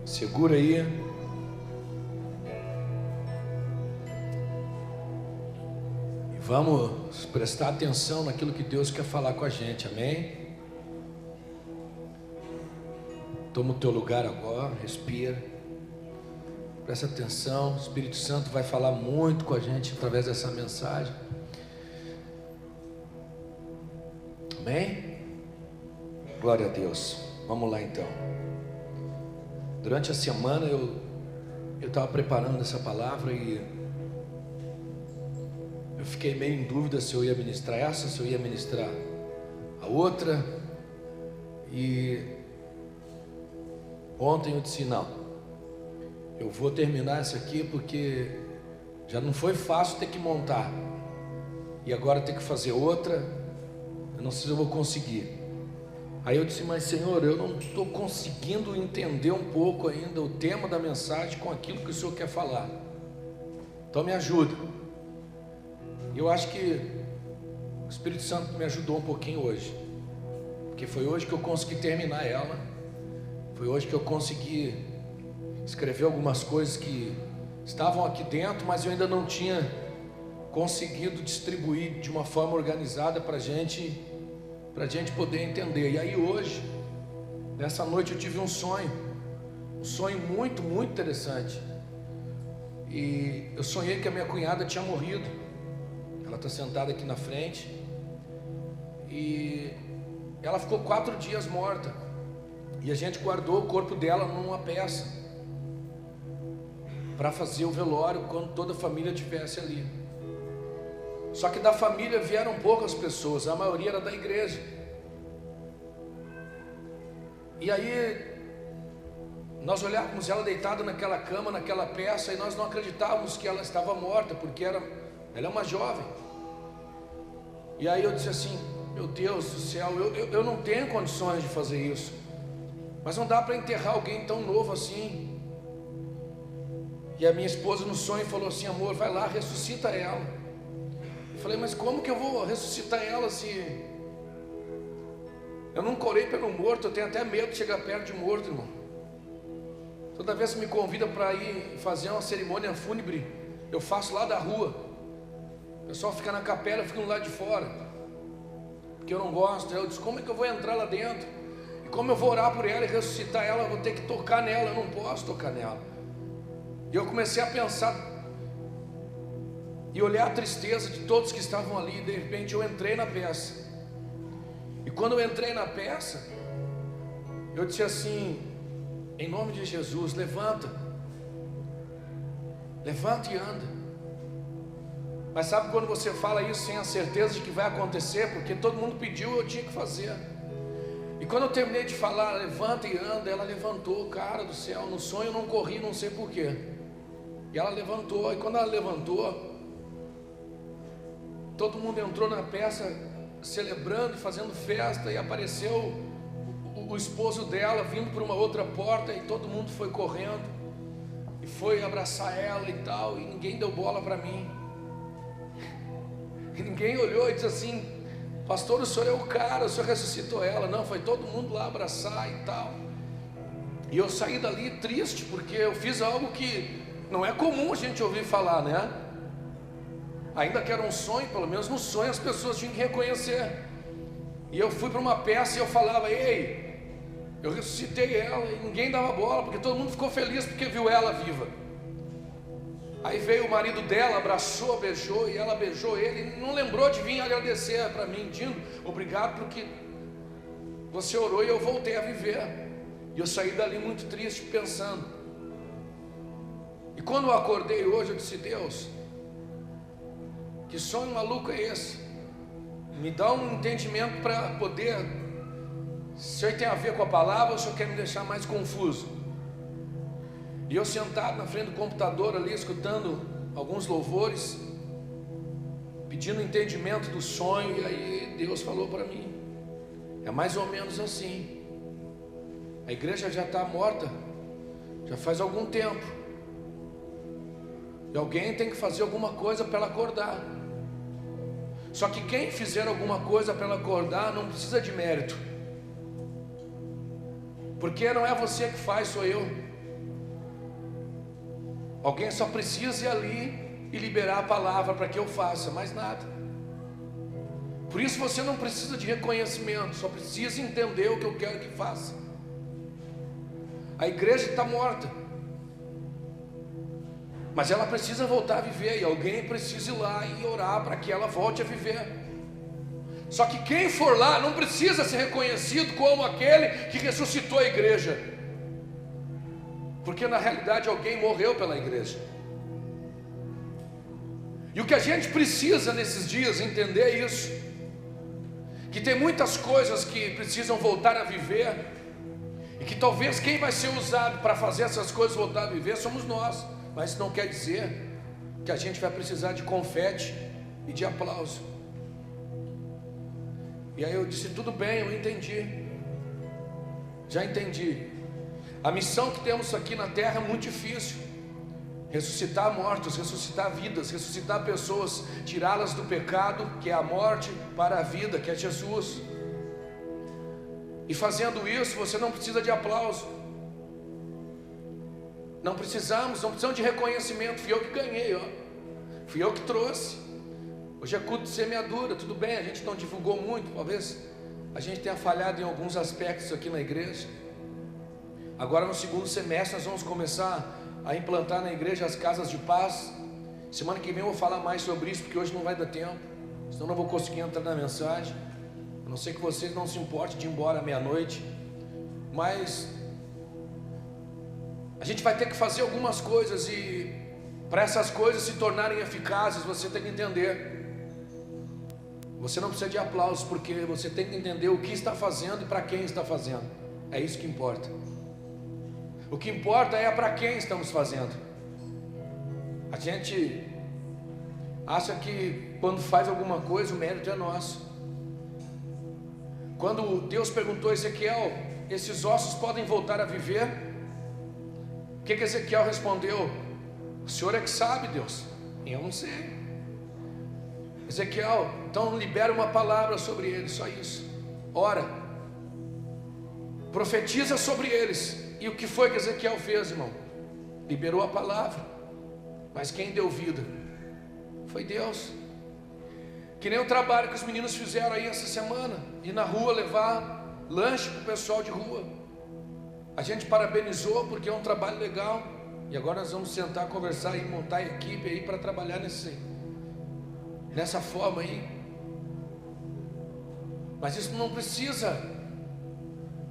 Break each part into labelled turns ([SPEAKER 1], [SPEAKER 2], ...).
[SPEAKER 1] Segura aí. E vamos prestar atenção naquilo que Deus quer falar com a gente, amém? Toma o teu lugar agora, respira. Presta atenção, o Espírito Santo vai falar muito com a gente através dessa mensagem. Amém? Glória a Deus. Vamos lá então. Durante a semana eu estava preparando essa palavra e eu fiquei meio em dúvida se eu ia ministrar essa, se eu ia ministrar a outra. E ontem eu disse não, eu vou terminar essa aqui porque já não foi fácil ter que montar e agora ter que fazer outra. Eu não sei se eu vou conseguir. Aí eu disse, mas Senhor, eu não estou conseguindo entender um pouco ainda o tema da mensagem com aquilo que o Senhor quer falar. Então me ajuda. Eu acho que o Espírito Santo me ajudou um pouquinho hoje, porque foi hoje que eu consegui terminar ela. Foi hoje que eu consegui escrever algumas coisas que estavam aqui dentro, mas eu ainda não tinha conseguido distribuir de uma forma organizada para a gente poder entender. E aí hoje, nessa noite eu tive um sonho muito, muito interessante. E eu sonhei que a minha cunhada tinha morrido. Ela está sentada aqui na frente. E ela ficou 4 dias morta. E a gente guardou o corpo dela numa peça para fazer o velório quando toda a família estivesse ali. Só que da família vieram poucas pessoas, a maioria era da igreja. E aí nós olhávamos ela deitada naquela cama, naquela peça, e nós não acreditávamos que ela estava morta, porque ela é uma jovem. E aí eu disse assim, meu Deus do céu, eu não tenho condições de fazer isso, mas não dá para enterrar alguém tão novo assim. E a minha esposa no sonho falou assim, amor, vai lá, ressuscita ela. Eu falei, mas como que eu vou ressuscitar ela se eu nunca orei pelo morto? Eu tenho até medo de chegar perto de morto, irmão. Toda vez que me convida para ir fazer uma cerimônia fúnebre, eu faço lá da rua. O pessoal fica na capela, eu fico no lado de fora, porque eu não gosto. Eu disse, como é que eu vou entrar lá dentro? E como eu vou orar por ela e ressuscitar ela? Eu vou ter que tocar nela, eu não posso tocar nela. E eu comecei a pensar e olhar a tristeza de todos que estavam ali. De repente eu entrei na peça. E quando eu entrei na peça, eu disse assim, em nome de Jesus, levanta e anda. Mas sabe quando você fala isso sem a certeza de que vai acontecer? Porque todo mundo pediu, eu tinha que fazer. E quando eu terminei de falar, levanta e anda, ela levantou, cara do céu. No sonho eu não corri, não sei porquê. E ela levantou, e quando ela levantou, todo mundo entrou na peça celebrando e fazendo festa, e apareceu o esposo dela vindo por uma outra porta, e todo mundo foi correndo e foi abraçar ela e tal, e ninguém deu bola para mim. E ninguém olhou e disse assim, pastor, o senhor é o cara, o senhor ressuscitou ela. Não, foi todo mundo lá abraçar e tal. E eu saí dali triste, porque eu fiz algo que não é comum a gente ouvir falar, né? Ainda que era um sonho, pelo menos no sonho as pessoas tinham que reconhecer. E eu fui para uma peça e eu falava, ei, eu ressuscitei ela, e ninguém dava bola, porque todo mundo ficou feliz porque viu ela viva. Aí veio o marido dela, abraçou, beijou, e ela beijou ele, e não lembrou de vir agradecer para mim, dizendo, obrigado porque você orou e eu voltei a viver. E eu saí dali muito triste, pensando. E quando eu acordei hoje, eu disse, Deus, que sonho maluco é esse? Me dá um entendimento para poder, se isso aí tem a ver com a palavra, ou se eu quer me deixar mais confuso. E eu sentado na frente do computador ali, escutando alguns louvores, pedindo entendimento do sonho, e aí Deus falou para mim, é mais ou menos assim, a igreja já está morta, já faz algum tempo, e alguém tem que fazer alguma coisa para ela acordar. Só que quem fizer alguma coisa para ela acordar não precisa de mérito, porque não é você que faz, sou eu. Alguém só precisa ir ali e liberar a palavra para que eu faça, mais nada. Por isso você não precisa de reconhecimento, só precisa entender o que eu quero que faça. A igreja está morta, mas ela precisa voltar a viver, e alguém precisa ir lá e orar para que ela volte a viver. Só que quem for lá não precisa ser reconhecido como aquele que ressuscitou a igreja, porque na realidade alguém morreu pela igreja. E o que a gente precisa nesses dias entender é isso, que tem muitas coisas que precisam voltar a viver, e que talvez quem vai ser usado para fazer essas coisas voltar a viver somos nós. Mas isso não quer dizer que a gente vai precisar de confete e de aplauso. E aí eu disse, tudo bem, eu entendi, já entendi. A missão que temos aqui na terra é muito difícil: ressuscitar mortos, ressuscitar vidas, ressuscitar pessoas, tirá-las do pecado, que é a morte, para a vida, que é Jesus. E fazendo isso, você não precisa de aplauso, não precisamos de reconhecimento. Fui eu que ganhei, fui eu que trouxe. Hoje é culto de semeadura, tudo bem, a gente não divulgou muito, talvez a gente tenha falhado em alguns aspectos aqui na igreja. Agora no segundo semestre nós vamos começar a implantar na igreja as casas de paz. Semana que vem eu vou falar mais sobre isso, porque hoje não vai dar tempo, senão não vou conseguir entrar na mensagem. A não ser que vocês não se importem de ir embora à meia-noite, mas a gente vai ter que fazer algumas coisas, e para essas coisas se tornarem eficazes, você tem que entender. Você não precisa de aplausos, porque você tem que entender o que está fazendo e para quem está fazendo. É isso que importa. O que importa é para quem estamos fazendo. A gente acha que quando faz alguma coisa o mérito é nosso. Quando Deus perguntou a Ezequiel, esses ossos podem voltar a viver? O que Ezequiel respondeu? O Senhor é que sabe, Deus, eu não sei. Ezequiel, então libera uma palavra sobre eles, só isso. Ora, profetiza sobre eles. E o que foi que Ezequiel fez, irmão? Liberou a palavra. Mas quem deu vida foi Deus. Que nem o trabalho que os meninos fizeram aí essa semana, ir na rua levar lanche para o pessoal de rua. A gente parabenizou porque é um trabalho legal. E agora nós vamos sentar, conversar e montar a equipe aí para trabalhar nessa forma aí. Mas isso não precisa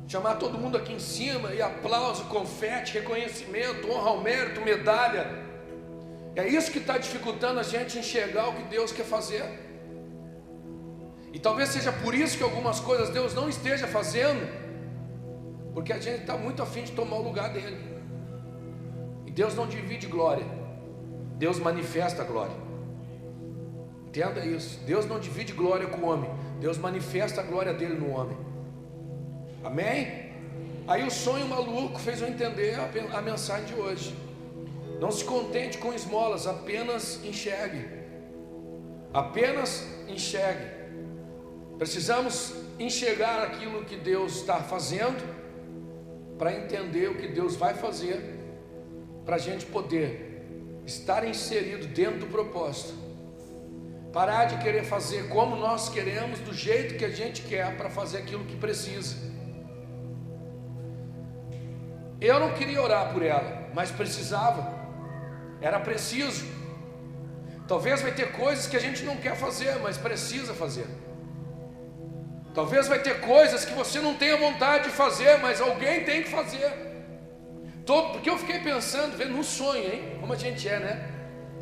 [SPEAKER 1] chamar todo mundo aqui em cima e aplauso, confete, reconhecimento, honra ao mérito, medalha. É isso que está dificultando a gente enxergar o que Deus quer fazer. E talvez seja por isso que algumas coisas Deus não esteja fazendo, porque a gente está muito afim de tomar o lugar dele. E Deus não divide glória, Deus manifesta a glória. Entenda isso. Deus não divide glória com o homem, Deus manifesta a glória dele no homem. Amém? Aí o sonho maluco fez eu entender a mensagem de hoje. Não se contente com esmolas, apenas enxergue. Apenas enxergue. Precisamos enxergar aquilo que Deus está fazendo, para entender o que Deus vai fazer, para a gente poder estar inserido dentro do propósito. Parar de querer fazer como nós queremos, do jeito que a gente quer, para fazer aquilo que precisa. Eu não queria orar por ela, mas precisava, era preciso. Talvez vai ter coisas que a gente não quer fazer, mas precisa fazer. Talvez vai ter coisas que você não tenha vontade de fazer, mas alguém tem que fazer. Porque eu fiquei pensando, vendo um sonho, hein? Como a gente é, né?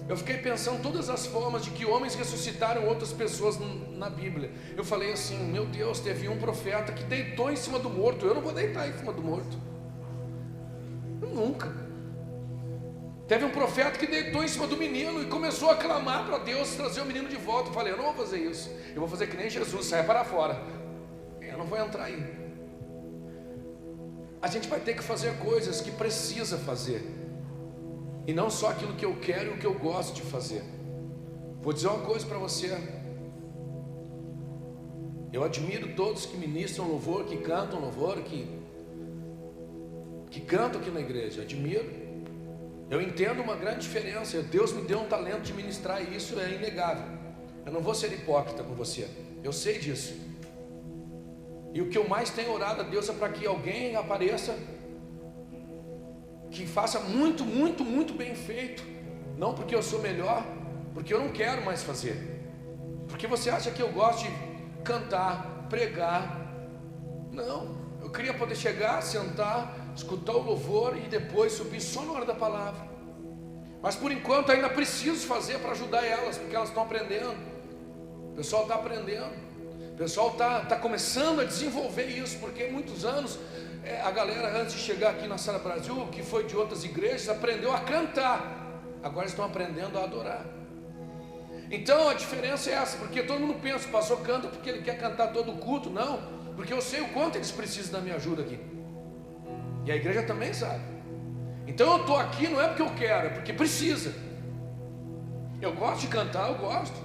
[SPEAKER 1] Eu fiquei pensando todas as formas de que homens ressuscitaram outras pessoas na Bíblia. Eu falei assim, meu Deus, teve um profeta que deitou em cima do morto. Eu não vou deitar em cima do morto. Nunca. Teve um profeta que deitou em cima do menino e começou a clamar para Deus trazer o menino de volta. Eu falei, eu não vou fazer isso. Eu vou fazer que nem Jesus, saia para fora. Eu não vou entrar aí. A gente vai ter que fazer coisas que precisa fazer, e não só aquilo que eu quero e o que eu gosto de fazer. Vou dizer uma coisa para você. Eu admiro todos que ministram louvor, que cantam louvor, que cantam aqui na igreja. Admiro. Eu entendo uma grande diferença. Deus me deu um talento de ministrar e isso é inegável. Eu não vou ser hipócrita com você, eu sei disso. E o que eu mais tenho orado a Deus é para que alguém apareça que faça muito, muito, muito bem feito. Não porque eu sou melhor, porque eu não quero mais fazer. Porque você acha que eu gosto de cantar, pregar? Não, eu queria poder chegar, sentar, escutar o louvor e depois subir só na hora da palavra. Mas por enquanto ainda preciso fazer para ajudar elas, porque elas estão aprendendo. O pessoal está aprendendo. O pessoal está começando a desenvolver isso, porque muitos anos a galera antes de chegar aqui na Sara Brasil, que foi de outras igrejas, aprendeu a cantar. Agora estão aprendendo a adorar. Então a diferença é essa, porque todo mundo pensa, o pastor canta porque ele quer cantar todo o culto. Não, porque eu sei o quanto eles precisam da minha ajuda aqui. E a igreja também sabe. Então eu estou aqui não é porque eu quero, é porque precisa. Eu gosto de cantar, eu gosto,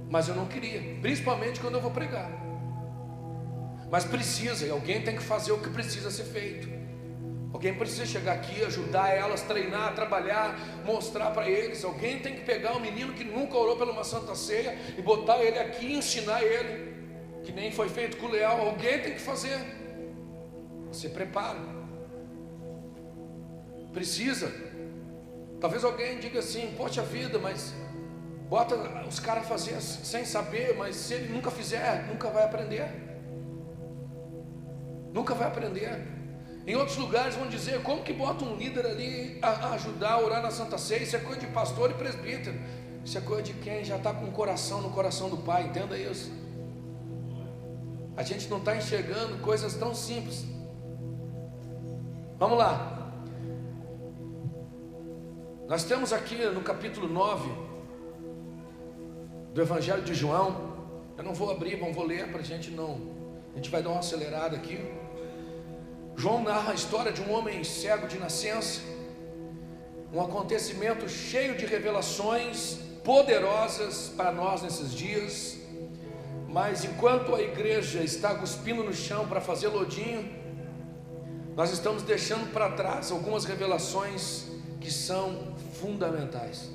[SPEAKER 1] mas eu não queria, principalmente quando eu vou pregar. Mas precisa, e alguém tem que fazer o que precisa ser feito. Alguém precisa chegar aqui, ajudar elas, treinar, trabalhar, mostrar para eles. Alguém tem que pegar um menino que nunca orou pela uma santa ceia e botar ele aqui e ensinar ele, que nem foi feito com o Leal. Alguém tem que fazer. Você prepara. Precisa. Talvez alguém diga assim, poxa vida, mas bota os caras a fazer sem saber, mas se ele nunca fizer, nunca vai aprender. Nunca vai aprender. Em outros lugares vão dizer, como que bota um líder ali a ajudar a orar na Santa Ceia? Isso é coisa de pastor e presbítero. Isso é coisa de quem já está com o coração no coração do Pai, entenda isso. A gente não está enxergando coisas tão simples. Vamos lá. Nós temos aqui no capítulo 9 do Evangelho de João. Eu não vou abrir, mas vou ler para a gente não. A gente vai dar uma acelerada aqui. João narra a história de um homem cego de nascença, um acontecimento cheio de revelações poderosas para nós nesses dias. Mas enquanto a igreja está cuspindo no chão para fazer lodinho, nós estamos deixando para trás algumas revelações que são fundamentais.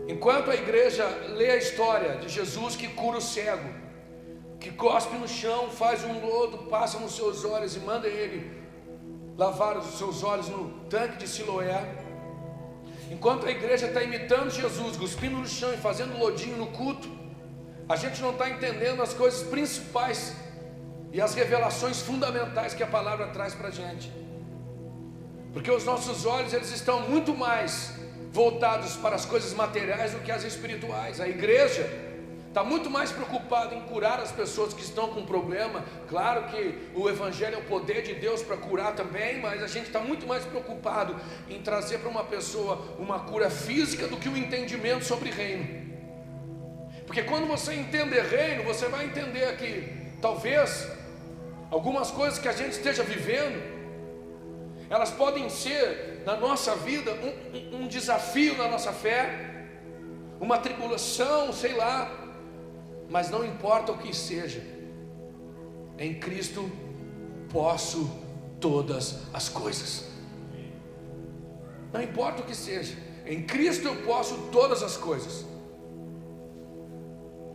[SPEAKER 1] Enquanto a igreja lê a história de Jesus que cura o cego, que cospe no chão, faz um lodo, passa nos seus olhos e manda ele lavar os seus olhos no tanque de Siloé. Enquanto a igreja está imitando Jesus, cuspindo no chão e fazendo lodinho no culto, a gente não está entendendo as coisas principais e as revelações fundamentais que a palavra traz para a gente. Porque os nossos olhos, eles estão muito mais voltados para as coisas materiais do que as espirituais. A igreja está muito mais preocupado em curar as pessoas que estão com problema. Claro que o Evangelho é o poder de Deus para curar também, mas a gente está muito mais preocupado em trazer para uma pessoa uma cura física do que o entendimento sobre reino. Porque quando você entender reino, você vai entender que talvez algumas coisas que a gente esteja vivendo, elas podem ser na nossa vida um desafio na nossa fé, uma tribulação, sei lá. Mas não importa o que seja, em Cristo posso todas as coisas. Não importa o que seja, em Cristo eu posso todas as coisas.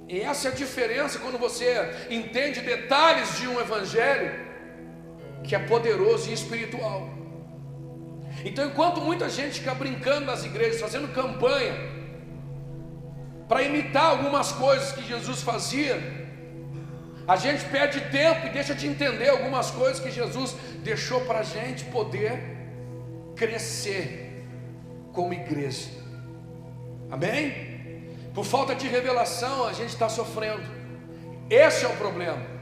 [SPEAKER 1] E essa é a diferença quando você entende detalhes de um evangelho que é poderoso e espiritual. Então, enquanto muita gente fica brincando nas igrejas, fazendo campanha para imitar algumas coisas que Jesus fazia, a gente perde tempo e deixa de entender algumas coisas que Jesus deixou para a gente poder crescer como igreja. Amém? Por falta de revelação a gente está sofrendo. Esse é o problema.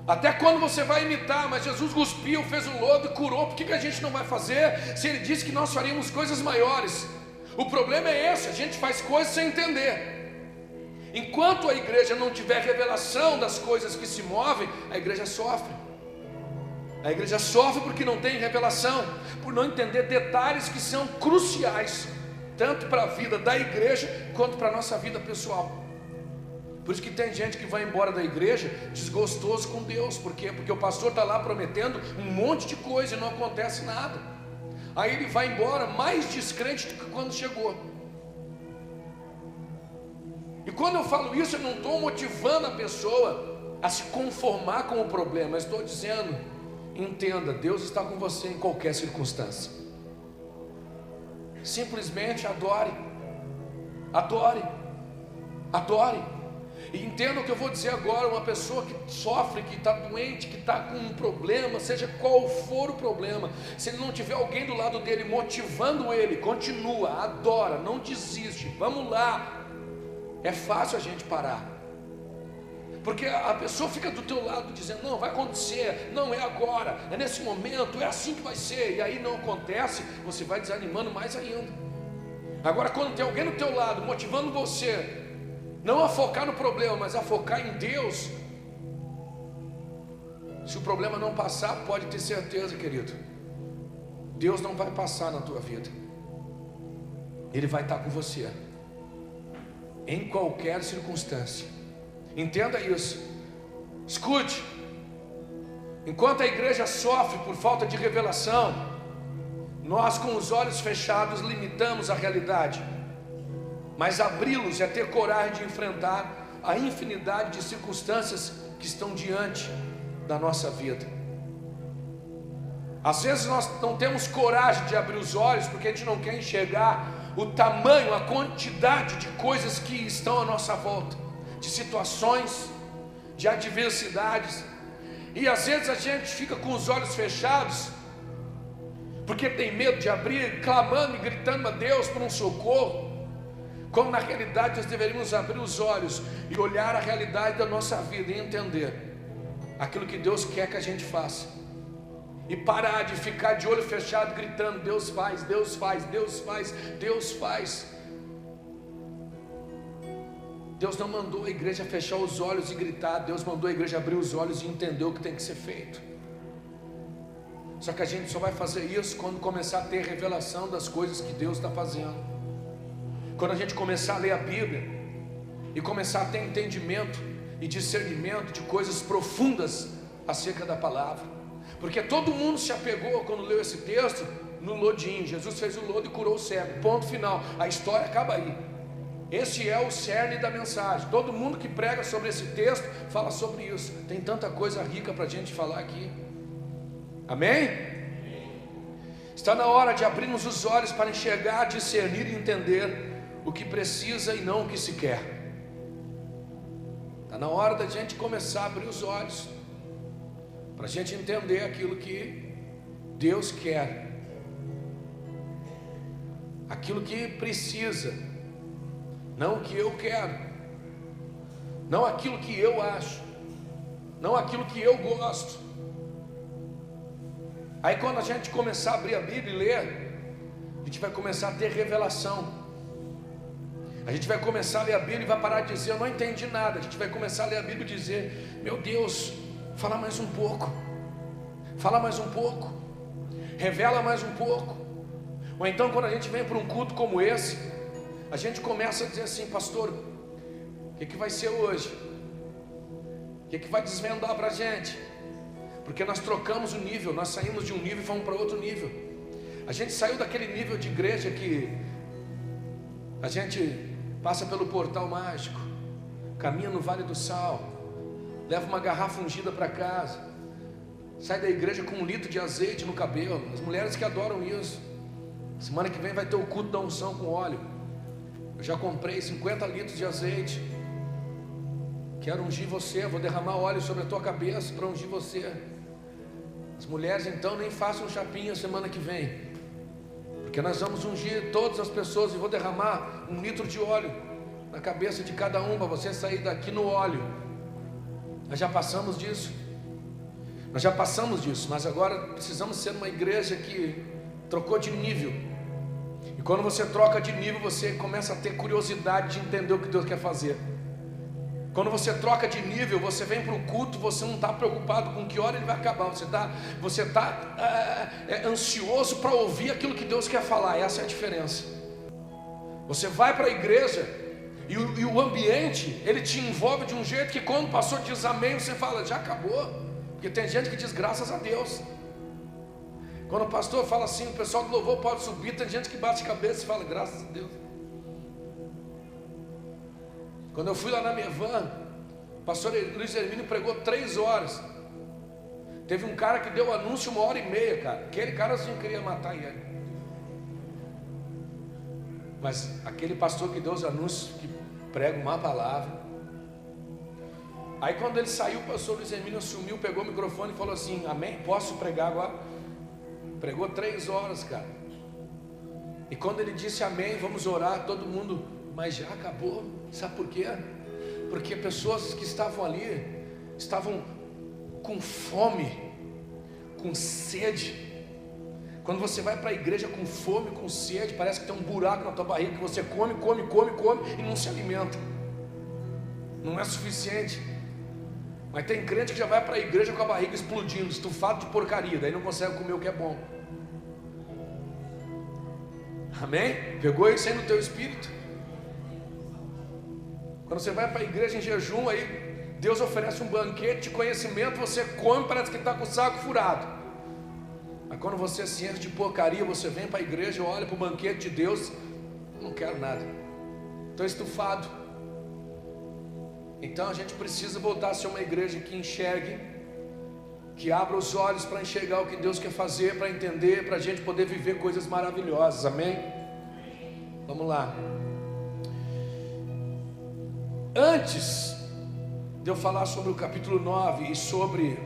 [SPEAKER 1] Até quando você vai imitar, mas Jesus cuspiu, fez um lodo e curou, por que a gente não vai fazer se Ele disse que nós faríamos coisas maiores? O problema é esse, a gente faz coisas sem entender. Enquanto a igreja não tiver revelação das coisas que se movem, a igreja sofre. A igreja sofre porque não tem revelação, por não entender detalhes que são cruciais, tanto para a vida da igreja, quanto para a nossa vida pessoal. Por isso que tem gente que vai embora da igreja desgostoso com Deus. Por quê? Porque o pastor está lá prometendo um monte de coisa e não acontece nada. aí ele vai embora mais descrente do que quando chegou. E quando eu falo isso, eu não estou motivando a pessoa a se conformar com o problema, eu estou dizendo: entenda, Deus está com você em qualquer circunstância. Simplesmente adore, adore, adore. E entenda o que eu vou dizer agora. Uma pessoa que sofre, que está doente, que está com um problema, seja qual for o problema, se ele não tiver alguém do lado dele motivando ele, continua, adora, não desiste, vamos lá. É fácil a gente parar, porque a pessoa fica do teu lado dizendo: não, vai acontecer, não é agora, é nesse momento, é assim que vai ser, e aí não acontece, você vai desanimando mais ainda. Agora, quando tem alguém do teu lado motivando você, não a focar no problema, mas a focar em Deus, se o problema não passar, pode ter certeza, querido, Deus não vai passar na tua vida, Ele vai estar com você, em qualquer circunstância. Entenda isso, escute. Enquanto a igreja sofre por falta de revelação, nós com os olhos fechados limitamos a realidade, mas abri-los é ter coragem de enfrentar a infinidade de circunstâncias que estão diante da nossa vida. Às vezes nós não temos coragem de abrir os olhos porque a gente não quer enxergar o tamanho, a quantidade de coisas que estão à nossa volta, de situações, de adversidades, e às vezes a gente fica com os olhos fechados porque tem medo de abrir, clamando e gritando a Deus por um socorro, quando na realidade nós deveríamos abrir os olhos e olhar a realidade da nossa vida e entender aquilo que Deus quer que a gente faça, e parar de ficar de olho fechado gritando: Deus faz, Deus faz, Deus faz, Deus faz. Deus não mandou a igreja fechar os olhos e gritar, Deus mandou a igreja abrir os olhos e entender o que tem que ser feito. Só que a gente só vai fazer isso quando começar a ter revelação das coisas que Deus está fazendo, quando a gente começar a ler a Bíblia e começar a ter entendimento e discernimento de coisas profundas acerca da palavra. Porque todo mundo se apegou, quando leu esse texto, no lodinho. Jesus fez o lodo e curou o cego, ponto final, a história acaba aí. Esse é o cerne da mensagem. Todo mundo que prega sobre esse texto fala sobre isso. Tem tanta coisa rica para a gente falar aqui. Amém? Está na hora de abrirmos os olhos para enxergar, discernir e entender o que precisa e não o que se quer. Está na hora da gente começar a abrir os olhos para a gente entender aquilo que Deus quer, aquilo que precisa, não o que eu quero, não aquilo que eu acho, não aquilo que eu gosto. Aí quando a gente começar a abrir a Bíblia e ler, a gente vai começar a ter revelação. A gente vai começar a ler a Bíblia e vai parar de dizer: eu não entendi nada. A gente vai começar a ler a Bíblia e dizer: meu Deus, fala mais um pouco, fala mais um pouco, revela mais um pouco. Ou então quando a gente vem para um culto como esse, a gente começa a dizer assim: pastor, o que vai ser hoje? O que vai desvendar para a gente? Porque nós trocamos o nível, nós saímos de um nível e fomos para outro nível. A gente saiu daquele nível de igreja que a gente passa pelo portal mágico, caminha no Vale do Sal, leva uma garrafa ungida para casa, sai da igreja com 1 litro de azeite no cabelo. As mulheres que adoram isso. Semana que vem vai ter o culto da unção com óleo. Eu já comprei 50 litros de azeite. Quero ungir você, vou derramar óleo sobre a tua cabeça para ungir você. As mulheres então nem façam chapinha semana que vem, porque nós vamos ungir todas as pessoas e vou derramar 1 litro de óleo na cabeça de cada um para você sair daqui no óleo. Nós já passamos disso. Nós já passamos disso, mas agora precisamos ser uma igreja que trocou de nível. E quando você troca de nível, você começa a ter curiosidade de entender o que Deus quer fazer. Quando você troca de nível, você vem para o culto, você não está preocupado com que hora ele vai acabar. Você está ansioso para ouvir aquilo que Deus quer falar. Essa é a diferença. Você vai para a igreja e o ambiente, ele te envolve de um jeito que quando o pastor diz amém, você fala: já acabou. Porque tem gente que diz graças a Deus. Quando o pastor fala assim, o pessoal do louvor pode subir, tem gente que bate a cabeça e fala, graças a Deus. Quando eu fui lá na minha van, o pastor Luiz Hermínio pregou 3 horas. Teve um cara que deu anúncio 1h30, cara. Aquele cara assim queria matar ele. Mas aquele pastor que deu os anúncios, que prega uma palavra. Aí quando ele saiu, o pastor Luiz Hermínio sumiu, pegou o microfone e falou assim, amém? Posso pregar agora? Pregou 3 horas, cara. E quando ele disse amém, vamos orar, todo mundo, mas já acabou. Sabe por quê? Porque pessoas que estavam ali, estavam com fome, com sede. Quando você vai para a igreja com fome, com sede, parece que tem um buraco na tua barriga, que você come e não se alimenta. Não é suficiente. Mas tem crente que já vai para a igreja com a barriga explodindo, estufado de porcaria, daí não consegue comer o que é bom. Amém? Pegou isso aí no teu espírito? Quando você vai para a igreja em jejum, aí Deus oferece um banquete de conhecimento, você come, parece que está com o saco furado. Mas quando você se enche de porcaria, você vem para a igreja, olha para o banquete de Deus, não quero nada, estou estufado. Então a gente precisa voltar a ser uma igreja que enxergue, que abra os olhos para enxergar o que Deus quer fazer, para entender, para a gente poder viver coisas maravilhosas, amém? Vamos lá. Antes de eu falar sobre o capítulo 9 e sobre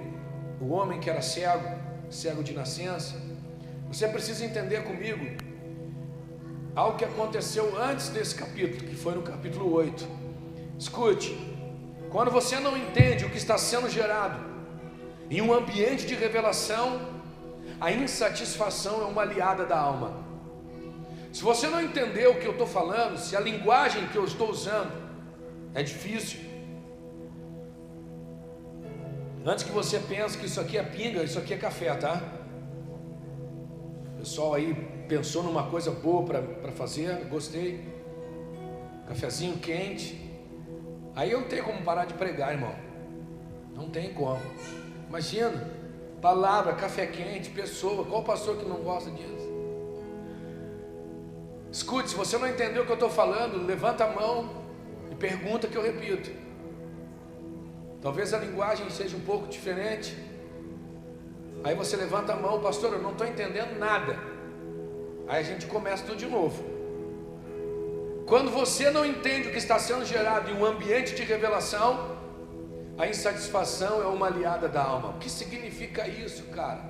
[SPEAKER 1] o homem que era cego de nascença, você precisa entender comigo algo que aconteceu antes desse capítulo, que foi no capítulo 8. Escute, quando você não entende o que está sendo gerado em um ambiente de revelação, a insatisfação é uma aliada da alma. Se você não entender o que eu estou falando, se a linguagem que eu estou usando é difícil, antes que você pense que isso aqui é pinga, isso aqui é café, tá? O pessoal aí pensou numa coisa boa para fazer, gostei. Cafezinho quente. Aí eu não tenho como parar de pregar, irmão. Não tem como. Imagina, palavra, café quente, pessoa. Qual pastor que não gosta disso? Escute, se você não entendeu o que eu estou falando, levanta a mão e pergunta que eu repito. Talvez a linguagem seja um pouco diferente. Aí você levanta a mão, pastor, eu não estou entendendo nada. Aí a gente começa tudo de novo. Quando você não entende o que está sendo gerado em um ambiente de revelação, a insatisfação é uma aliada da alma. O que significa isso, cara?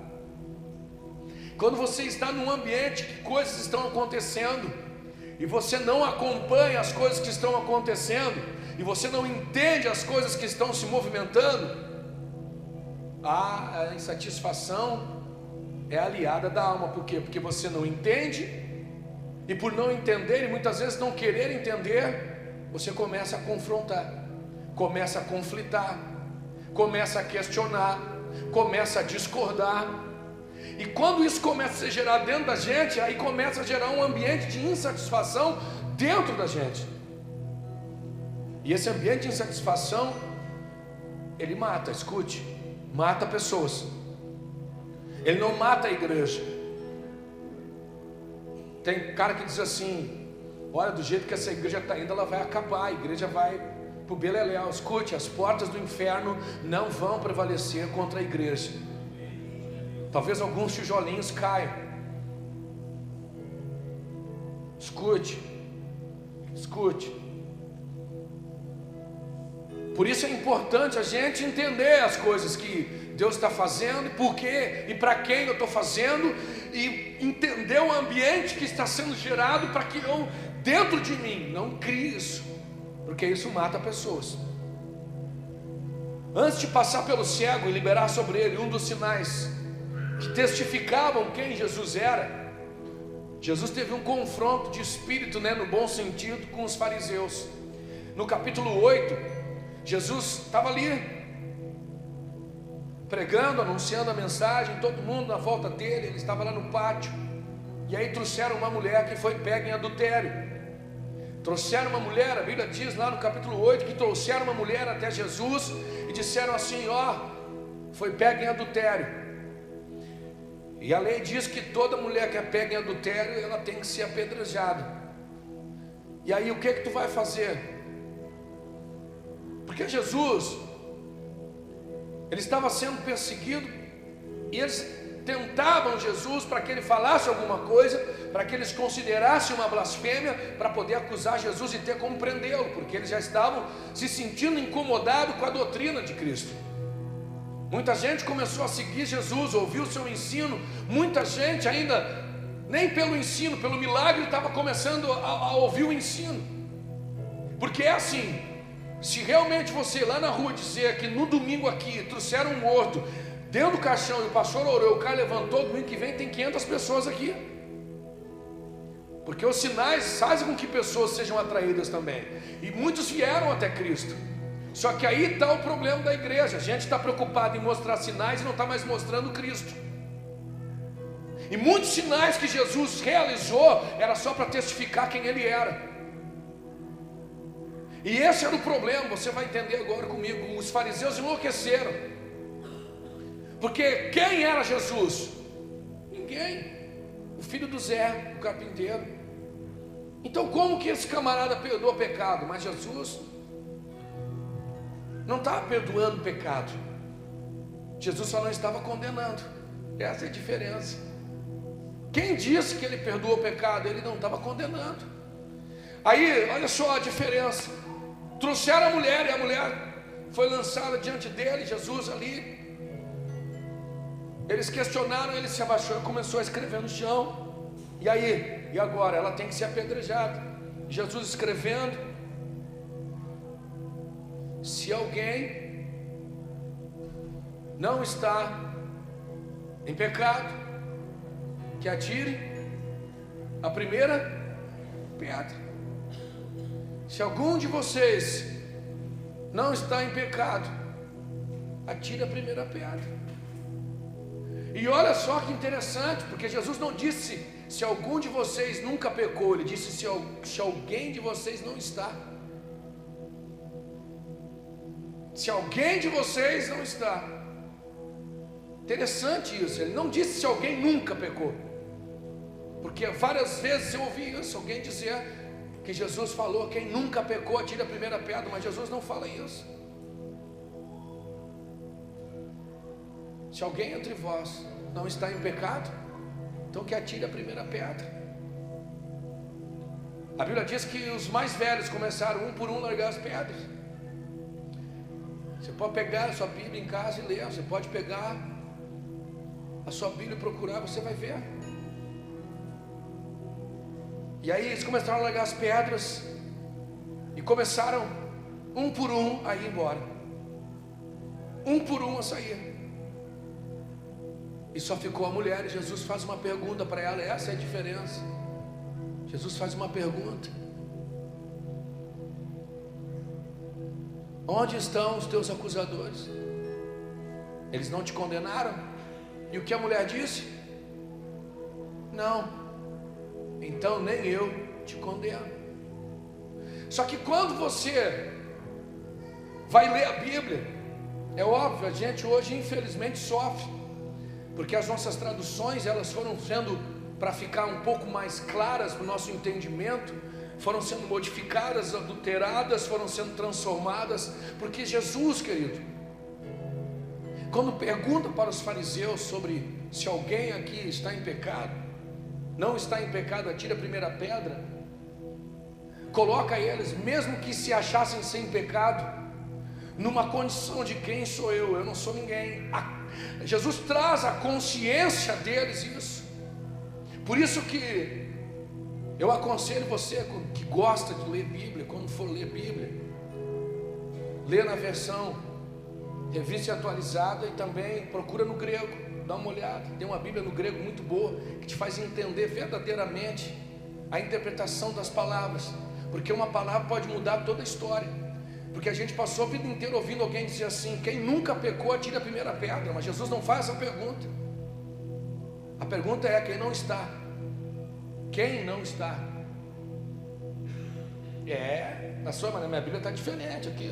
[SPEAKER 1] Quando você está num ambiente que coisas estão acontecendo e você não acompanha as coisas que estão acontecendo e você não entende as coisas que estão se movimentando, a insatisfação é aliada da alma. Por quê? Porque você não entende. E por não entender, e muitas vezes não querer entender, você começa a confrontar, começa a conflitar, começa a questionar, começa a discordar. E quando isso começa a ser gerado dentro da gente, aí começa a gerar um ambiente de insatisfação dentro da gente. E esse ambiente de insatisfação, ele mata, escute, mata pessoas. Ele não mata a igreja. Tem cara que diz assim, olha, do jeito que essa igreja está indo, ela vai acabar, a igreja vai para o beleléu. Escute, as portas do inferno não vão prevalecer contra a igreja. Talvez alguns tijolinhos caiam. Escute. Por isso é importante a gente entender as coisas que Deus está fazendo, e por quê, e para quem eu estou fazendo, e entender o ambiente que está sendo gerado, para que eu, dentro de mim, não crie isso, porque isso mata pessoas. Antes de passar pelo cego e liberar sobre ele um dos sinais que testificavam quem Jesus era, Jesus teve um confronto de espírito, no bom sentido, com os fariseus. No capítulo 8, Jesus estava ali pregando, anunciando a mensagem, todo mundo na volta dele, ele estava lá no pátio, e aí trouxeram uma mulher que foi pega em adultério. Trouxeram uma mulher, a Bíblia diz lá no capítulo 8, que trouxeram uma mulher até Jesus, e disseram assim, foi pega em adultério. E a lei diz que toda mulher que é pega em adultério, ela tem que ser apedrejada. E aí o que tu vai fazer? Porque Jesus, ele estava sendo perseguido, e eles tentavam Jesus para que ele falasse alguma coisa, para que eles considerassem uma blasfêmia, para poder acusar Jesus e ter como prendê-lo, porque eles já estavam se sentindo incomodados com a doutrina de Cristo. Muita gente começou a seguir Jesus, ouviu o seu ensino. Muita gente ainda, nem pelo ensino, pelo milagre, estava começando a ouvir o ensino. Porque é assim, se realmente você lá na rua dizer que no domingo aqui trouxeram um morto dentro do caixão e o pastor orou, o cara levantou, domingo que vem tem 500 pessoas aqui. Porque os sinais fazem com que pessoas sejam atraídas também. E muitos vieram até Cristo. Só que aí está o problema da igreja. A gente está preocupado em mostrar sinais e não está mais mostrando Cristo. E muitos sinais que Jesus realizou era só para testificar quem Ele era. E esse era o problema. Você vai entender agora comigo. Os fariseus enlouqueceram. Porque quem era Jesus? Ninguém. O filho do Zé, o carpinteiro. Então como que esse camarada perdoa pecado? Mas Jesus não estava perdoando pecado. Jesus só não estava condenando. Essa é a diferença. Quem disse que ele perdoou o pecado? Ele não estava condenando. Aí, olha só a diferença. Trouxeram a mulher e a mulher foi lançada diante dele, Jesus ali. Eles questionaram, ele se abaixou e começou a escrever no chão. E aí? E agora? Ela tem que ser apedrejada. Jesus escrevendo. Se alguém não está em pecado, que atire a primeira pedra. Se algum de vocês não está em pecado, atire a primeira pedra. E olha só que interessante, porque Jesus não disse se algum de vocês nunca pecou, ele disse se alguém de vocês não está. Se alguém de vocês não está. Interessante isso. Ele não disse se alguém nunca pecou. Porque várias vezes eu ouvi isso, alguém dizer que Jesus falou, quem nunca pecou atire a primeira pedra. Mas Jesus não fala isso. Se alguém entre vós não está em pecado, então que atire a primeira pedra. A Bíblia diz que os mais velhos começaram um por um a largar as pedras. Você pode pegar a sua Bíblia em casa e ler. Você pode pegar a sua Bíblia e procurar, você vai ver. E aí eles começaram a largar as pedras e começaram um por um a ir embora. Um por um a sair. E só ficou a mulher. E Jesus faz uma pergunta para ela. Essa é a diferença. Jesus faz uma pergunta: onde estão os teus acusadores? Eles não te condenaram? E o que a mulher disse? Não. Então nem eu te condeno. Só que quando você vai ler a Bíblia, é óbvio, a gente hoje infelizmente sofre, porque as nossas traduções elas foram sendo, para ficar um pouco mais claras no nosso entendimento, foram sendo modificadas, adulteradas, foram sendo transformadas. Porque Jesus, querido, quando pergunta para os fariseus sobre se alguém aqui está em pecado, não está em pecado, atire a primeira pedra, coloca eles, mesmo que se achassem sem pecado, numa condição de quem sou eu não sou ninguém. Jesus traz a consciência deles isso. Por isso que eu aconselho você que gosta de ler Bíblia, quando for ler Bíblia, lê na versão revista e atualizada, e também procura no grego, dá uma olhada. Tem uma Bíblia no grego muito boa, que te faz entender verdadeiramente a interpretação das palavras, porque uma palavra pode mudar toda a história. Porque a gente passou a vida inteira ouvindo alguém dizer assim: quem nunca pecou atire a primeira pedra. Mas Jesus não faz essa pergunta. A pergunta é: quem não está? Quem não está? Na sua maneira, minha Bíblia está diferente aqui.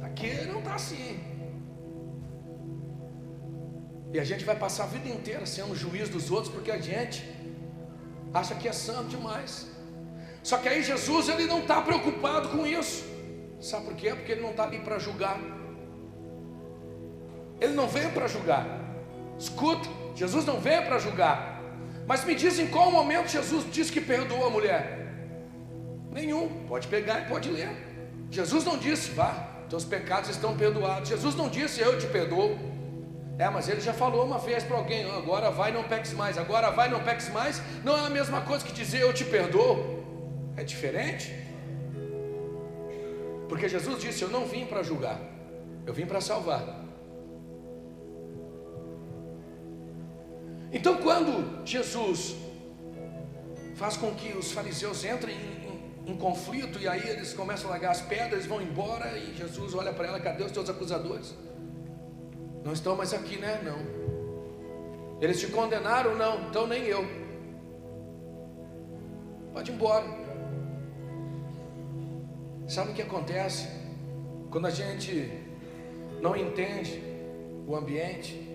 [SPEAKER 1] Aqui não está assim. E a gente vai passar a vida inteira sendo juiz dos outros, porque a gente acha que é santo demais. Só que aí Jesus, ele não está preocupado com isso. Sabe por quê? Porque ele não está ali para julgar. Ele não veio para julgar. Escuta, Jesus não veio para julgar. Mas me diz em qual momento Jesus disse que perdoou a mulher? Nenhum. Pode pegar e pode ler. Jesus não disse, vá, teus pecados estão perdoados. Jesus não disse, eu te perdoo. Mas ele já falou uma vez para alguém, agora vai, não peques mais. Agora vai, não peques mais. Não é a mesma coisa que dizer eu te perdoo. É diferente. Porque Jesus disse, eu não vim para julgar, eu vim para salvar. Então quando Jesus faz com que os fariseus entrem em conflito, e aí eles começam a largar as pedras, eles vão embora, e Jesus olha para ela, cadê os teus acusadores? Não estão mais aqui, né? Não. Eles te condenaram? Não, então nem eu. Pode ir embora. Sabe o que acontece? Quando a gente não entende o ambiente,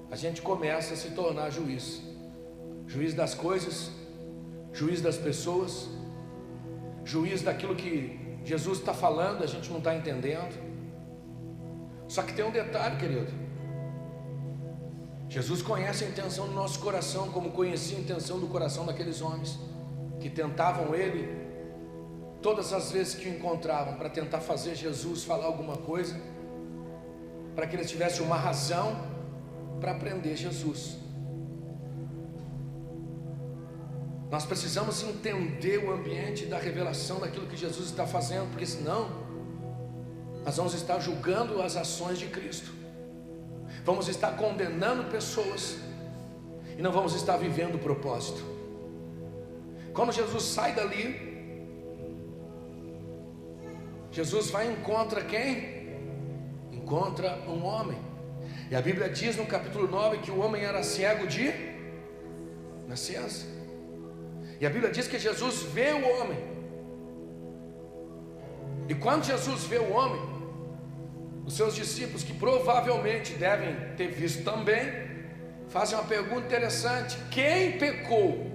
[SPEAKER 1] a gente começa a se tornar juiz. Juiz das coisas, juiz das pessoas, juiz daquilo que Jesus está falando, a gente não está entendendo. Só que tem um detalhe, querido. Jesus conhece a intenção do nosso coração, como conhecia a intenção do coração daqueles homens que tentavam ele todas as vezes que o encontravam, para tentar fazer Jesus falar alguma coisa, para que eles tivessem uma razão para prender Jesus. Nós precisamos entender o ambiente da revelação daquilo que Jesus está fazendo, porque senão nós vamos estar julgando as ações de Cristo, vamos estar condenando pessoas e não vamos estar vivendo o propósito. Quando Jesus sai dali, Jesus vai e encontra quem? Encontra um homem. E a Bíblia diz no capítulo 9 que o homem era cego de nascença. E a Bíblia diz que Jesus vê o homem. E quando Jesus vê o homem, os seus discípulos, que provavelmente devem ter visto também, fazem uma pergunta interessante: quem pecou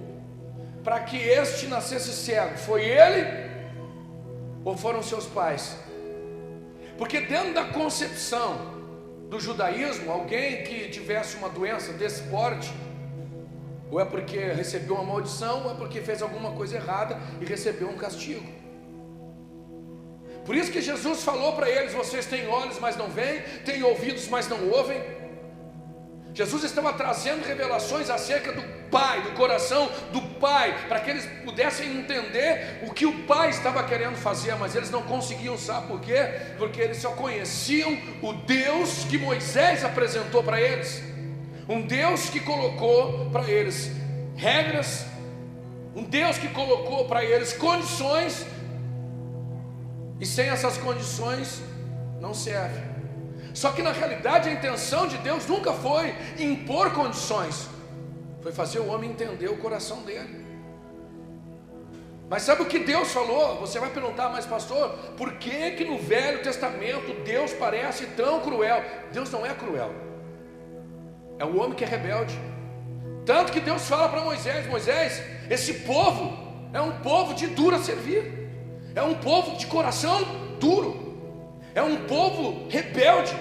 [SPEAKER 1] para que este nascesse cego? Foi ele ou foram seus pais? Porque dentro da concepção do judaísmo, alguém que tivesse uma doença desse porte, ou é porque recebeu uma maldição, ou é porque fez alguma coisa errada e recebeu um castigo. Por isso que Jesus falou para eles: vocês têm olhos, mas não veem, têm ouvidos, mas não ouvem. Jesus estava trazendo revelações acerca do Pai, do coração do Pai, para que eles pudessem entender o que o Pai estava querendo fazer, mas eles não conseguiam. Sabe por quê? Porque eles só conheciam o Deus que Moisés apresentou para eles, um Deus que colocou para eles regras, um Deus que colocou para eles condições, e sem essas condições não serve. Só que na realidade a intenção de Deus nunca foi impor condições, foi fazer o homem entender o coração dele. Mas sabe o que Deus falou? Você vai perguntar: mas pastor, por que que no Velho Testamento Deus parece tão cruel? Deus não é cruel, é o homem que é rebelde. Tanto que Deus fala para Moisés: Moisés, esse povo é um povo de duro a servir, é um povo de coração duro, é um povo rebelde.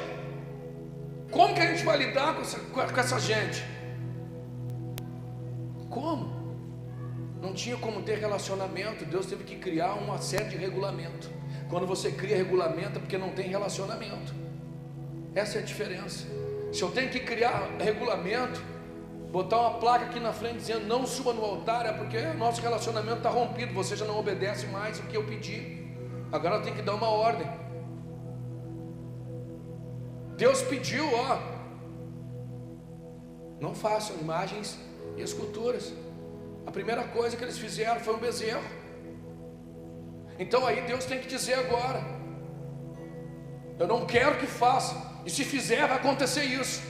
[SPEAKER 1] Como que a gente vai lidar com essa gente? Como? Não tinha como ter relacionamento. Deus teve que criar uma série de regulamento. Quando você cria regulamento é porque não tem relacionamento. Essa é a diferença. Se eu tenho que criar regulamento, botar uma placa aqui na frente dizendo não suba no altar, é porque o nosso relacionamento está rompido, você já não obedece mais o que eu pedi, agora eu tenho que dar uma ordem. Deus pediu, não façam imagens e esculturas. A primeira coisa que eles fizeram foi um bezerro. Então aí Deus tem que dizer agora: eu não quero que faça, e se fizer vai acontecer isso.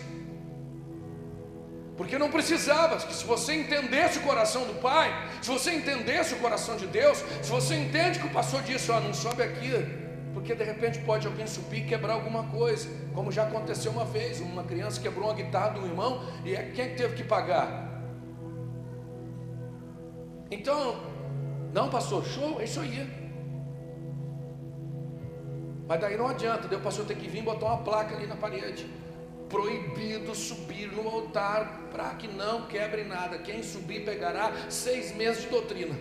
[SPEAKER 1] Porque não precisava. Que se você entendesse o coração do Pai, se você entendesse o coração de Deus, se você entende que o pastor disse: não sobe aqui, Porque de repente pode alguém subir e quebrar alguma coisa, como já aconteceu uma vez, uma criança quebrou uma guitarra de um irmão, e quem teve que pagar? Então, não, pastor, show, é isso aí. Mas daí não adianta, daí o pastor tem que vir e botar uma placa ali na parede: proibido subir no altar, para que não quebre nada. Quem subir pegará 6 meses de doutrina,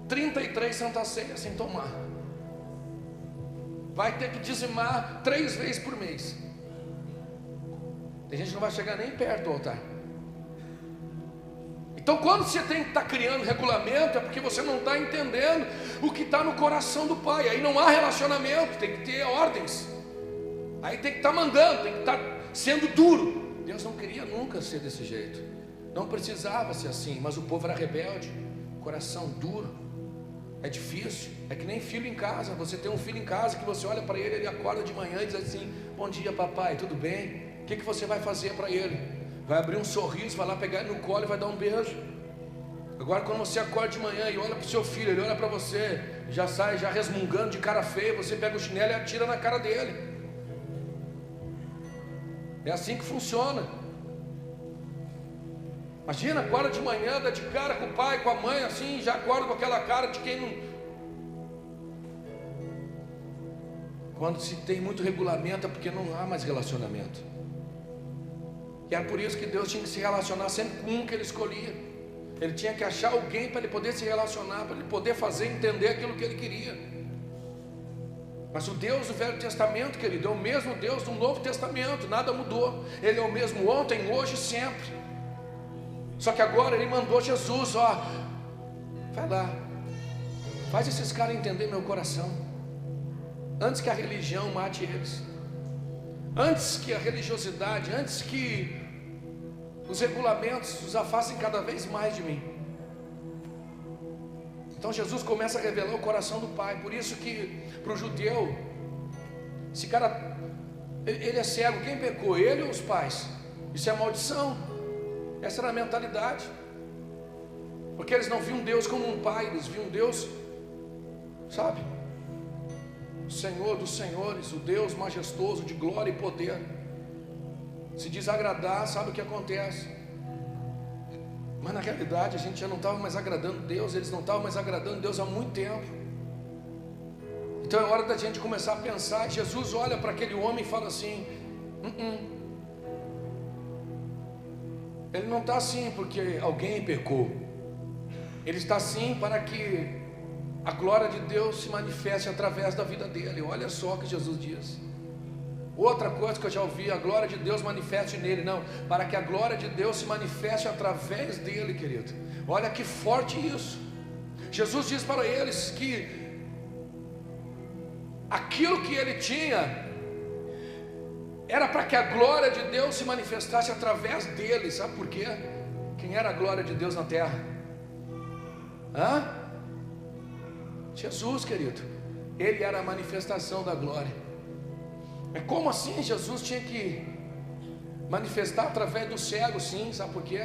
[SPEAKER 1] 33 Santa Ceia sem tomar, vai ter que dizimar 3 vezes por mês. Tem gente que não vai chegar nem perto do altar. Então, quando você tem que estar criando regulamento, é porque você não está entendendo o que está no coração do Pai. Aí não há relacionamento, tem que ter ordens. Aí tem que estar mandando, tem que estar sendo duro. Deus não queria nunca ser desse jeito. Não precisava ser assim, mas o povo era rebelde, coração duro. É difícil, é que nem filho em casa. Você tem um filho em casa que você olha para ele, ele acorda de manhã e diz assim: bom dia papai, tudo bem? O que você vai fazer para ele? Vai abrir um sorriso, vai lá pegar ele no colo e vai dar um beijo. Agora quando você acorda de manhã e olha para o seu filho, ele olha para você, já sai já resmungando de cara feia, você pega o chinelo e atira na cara dele. É assim que funciona. Imagina, acorda de manhã, dá de cara com o pai, com a mãe, assim, já acorda com aquela cara de quem não... Quando se tem muito regulamento é porque não há mais relacionamento. E era por isso que Deus tinha que se relacionar sempre com um que Ele escolhia. Ele tinha que achar alguém para Ele poder se relacionar, para Ele poder fazer entender aquilo que Ele queria. Mas o Deus do Velho Testamento, querido, é o mesmo Deus do Novo Testamento, nada mudou. Ele é o mesmo ontem, hoje e sempre. Só que agora Ele mandou Jesus, ó, vai lá, faz esses caras entender meu coração, antes que a religião mate eles, antes que a religiosidade, antes que os regulamentos os afastem cada vez mais de mim. Então Jesus começa a revelar o coração do Pai. Por isso que para o judeu, esse cara, ele é cego. Quem pecou? Ele ou os pais? Isso é maldição. Essa era a mentalidade. Porque eles não viam Deus como um pai, eles viam Deus, sabe, o Senhor dos senhores, o Deus majestoso de glória e poder. Se desagradar, sabe o que acontece? Mas na realidade a gente já não estava mais agradando Deus, eles não estavam mais agradando Deus há muito tempo. Então é hora da gente começar a pensar. Jesus olha para aquele homem e fala assim: ele não está assim porque alguém pecou. Ele está assim para que a glória de Deus se manifeste através da vida dele. Olha só o que Jesus diz. Outra coisa que eu já ouvi: a glória de Deus manifeste nele. Não, para que a glória de Deus se manifeste através dele, querido. Olha que forte isso. Jesus diz para eles que aquilo que ele tinha era para que a glória de Deus se manifestasse através dele. Sabe por quê? Quem era a glória de Deus na terra? Jesus, querido. Ele era a manifestação da glória. Mas como assim Jesus tinha que manifestar através do cego? Sim, sabe por quê?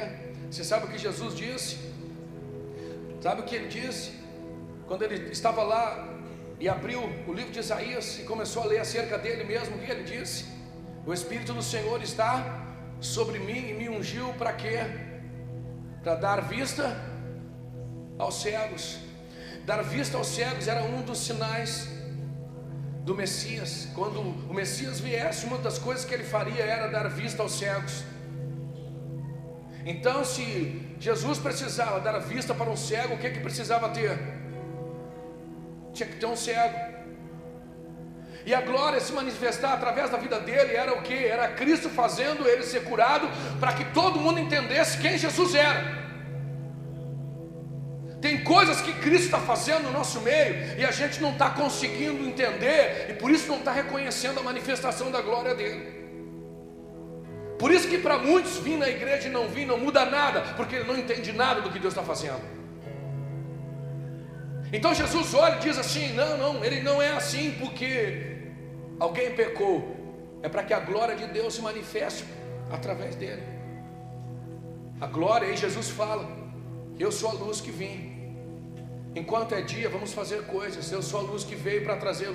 [SPEAKER 1] Você sabe o que Jesus disse? Sabe o que ele disse? Quando ele estava lá e abriu o livro de Isaías e começou a ler acerca dele mesmo, o que ele disse? O Espírito do Senhor está sobre mim e me ungiu para quê? Para dar vista aos cegos. Dar vista aos cegos era um dos sinais do Messias. Quando o Messias viesse, uma das coisas que ele faria era dar vista aos cegos. Então, se Jesus precisava dar vista para um cego, o que precisava ter? Tinha que ter um cego. E a glória se manifestar através da vida dele era o que? Era Cristo fazendo ele ser curado, para que todo mundo entendesse quem Jesus era. Tem coisas que Cristo está fazendo no nosso meio e a gente não está conseguindo entender, e por isso não está reconhecendo a manifestação da glória dele. Por isso que para muitos vir na igreja e não vir não muda nada, porque ele não entende nada do que Deus está fazendo. Então Jesus olha e diz assim: não, ele não é assim porque alguém pecou. É para que a glória de Deus se manifeste através dele. A glória, aí Jesus fala: eu sou a luz que vim. Enquanto é dia, vamos fazer coisas. Eu sou a luz que veio para trazer,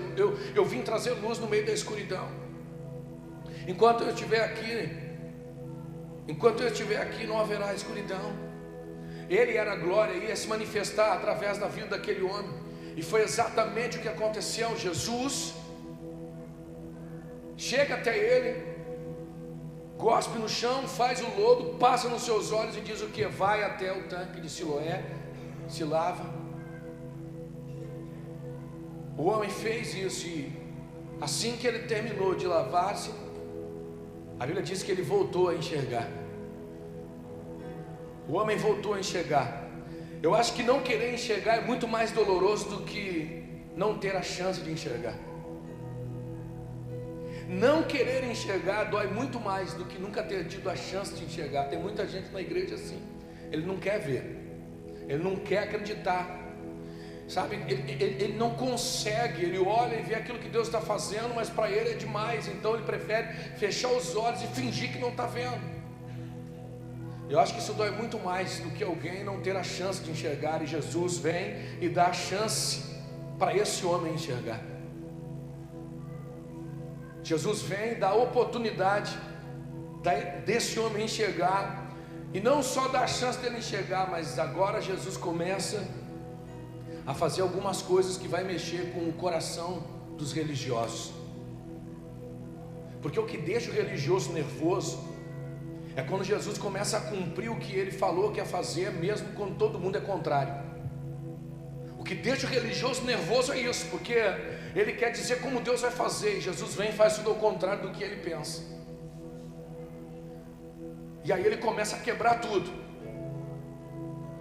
[SPEAKER 1] eu vim trazer luz no meio da escuridão. Enquanto eu estiver aqui, não haverá escuridão. Ele era a glória, ia se manifestar através da vida daquele homem. E foi exatamente o que aconteceu. Jesus chega até ele, cospe no chão, faz o lodo, passa nos seus olhos e diz o que? Vai até o tanque de Siloé, se lava. O homem fez isso e assim que ele terminou de lavar-se, a Bíblia diz que ele voltou a enxergar. O homem voltou a enxergar. Eu acho que não querer enxergar é muito mais doloroso do que não ter a chance de enxergar. Não querer enxergar dói muito mais do que nunca ter tido a chance de enxergar. Tem muita gente na igreja assim. Ele não quer ver, ele não quer acreditar. Sabe, ele não consegue, ele olha e vê aquilo que Deus está fazendo, mas para ele é demais, então ele prefere fechar os olhos e fingir que não está vendo. Eu acho que isso dói muito mais do que alguém não ter a chance de enxergar, e Jesus vem e dá a chance para esse homem enxergar. Jesus vem e dá a oportunidade desse homem enxergar, e não só dá a chance dele enxergar, mas agora Jesus começa a fazer algumas coisas que vai mexer com o coração dos religiosos. Porque o que deixa o religioso nervoso é quando Jesus começa a cumprir o que ele falou que ia fazer, mesmo quando todo mundo é contrário. O que deixa o religioso nervoso é isso, porque ele quer dizer como Deus vai fazer, e Jesus vem e faz tudo ao contrário do que ele pensa. E aí ele começa a quebrar tudo.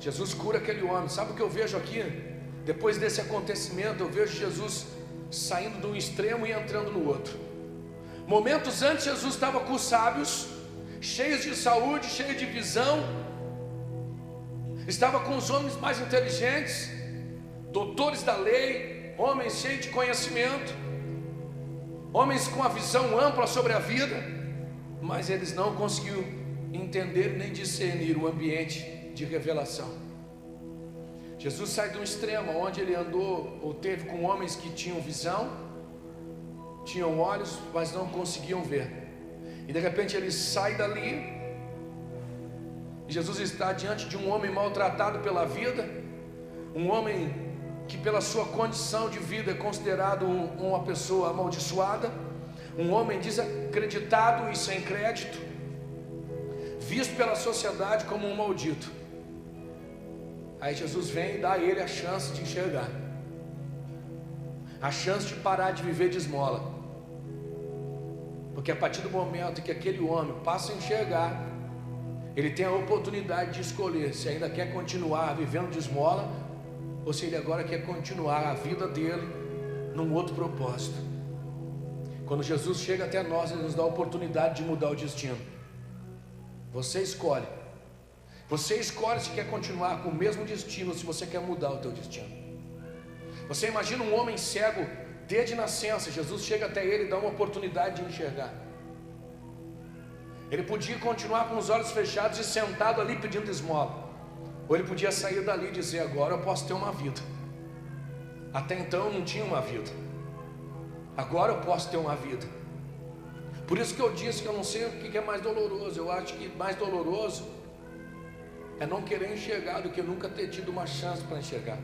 [SPEAKER 1] Jesus cura aquele homem. Sabe o que eu vejo aqui? Depois desse acontecimento, eu vejo Jesus saindo de um extremo e entrando no outro. Momentos antes, Jesus estava com os sábios, cheios de saúde, cheios de visão, estava com os homens mais inteligentes, doutores da lei, homens cheios de conhecimento, homens com a visão ampla sobre a vida, mas eles não conseguiram entender nem discernir o ambiente de revelação. Jesus sai de um extremo onde ele andou ou teve com homens que tinham visão, tinham olhos, mas não conseguiam ver. E de repente ele sai dali, e Jesus está diante de um homem maltratado pela vida, um homem que pela sua condição de vida é considerado uma pessoa amaldiçoada, um homem desacreditado e sem crédito, visto pela sociedade como um maldito. Aí Jesus vem e dá a ele a chance de enxergar, a chance de parar de viver de esmola. Porque a partir do momento que aquele homem passa a enxergar, ele tem a oportunidade de escolher se ainda quer continuar vivendo de esmola, ou se ele agora quer continuar a vida dele num outro propósito. Quando Jesus chega até nós, ele nos dá a oportunidade de mudar o destino. Você escolhe. Você escolhe se quer continuar com o mesmo destino, se você quer mudar o teu destino. Você imagina um homem cego desde nascença, Jesus chega até ele e dá uma oportunidade de enxergar. Ele podia continuar com os olhos fechados e sentado ali pedindo esmola, ou ele podia sair dali e dizer: agora eu posso ter uma vida. Até então eu não tinha uma vida, agora eu posso ter uma vida. Por isso que eu disse que eu não sei o que é mais doloroso. Eu acho que mais doloroso é não querer enxergar do que nunca ter tido uma chance para enxergar.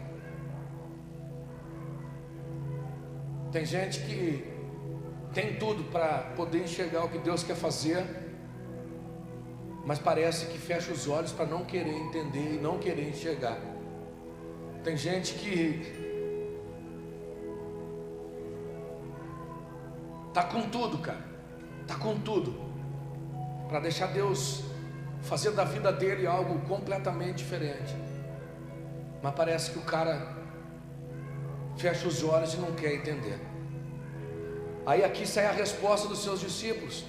[SPEAKER 1] Tem gente que tem tudo para poder enxergar o que Deus quer fazer, mas parece que fecha os olhos para não querer entender e não querer enxergar. Tem gente que está com tudo, cara, está com tudo para deixar Deus fazer da vida dele algo completamente diferente, mas parece que o cara fecha os olhos e não quer entender. Aí aqui sai a resposta dos seus discípulos: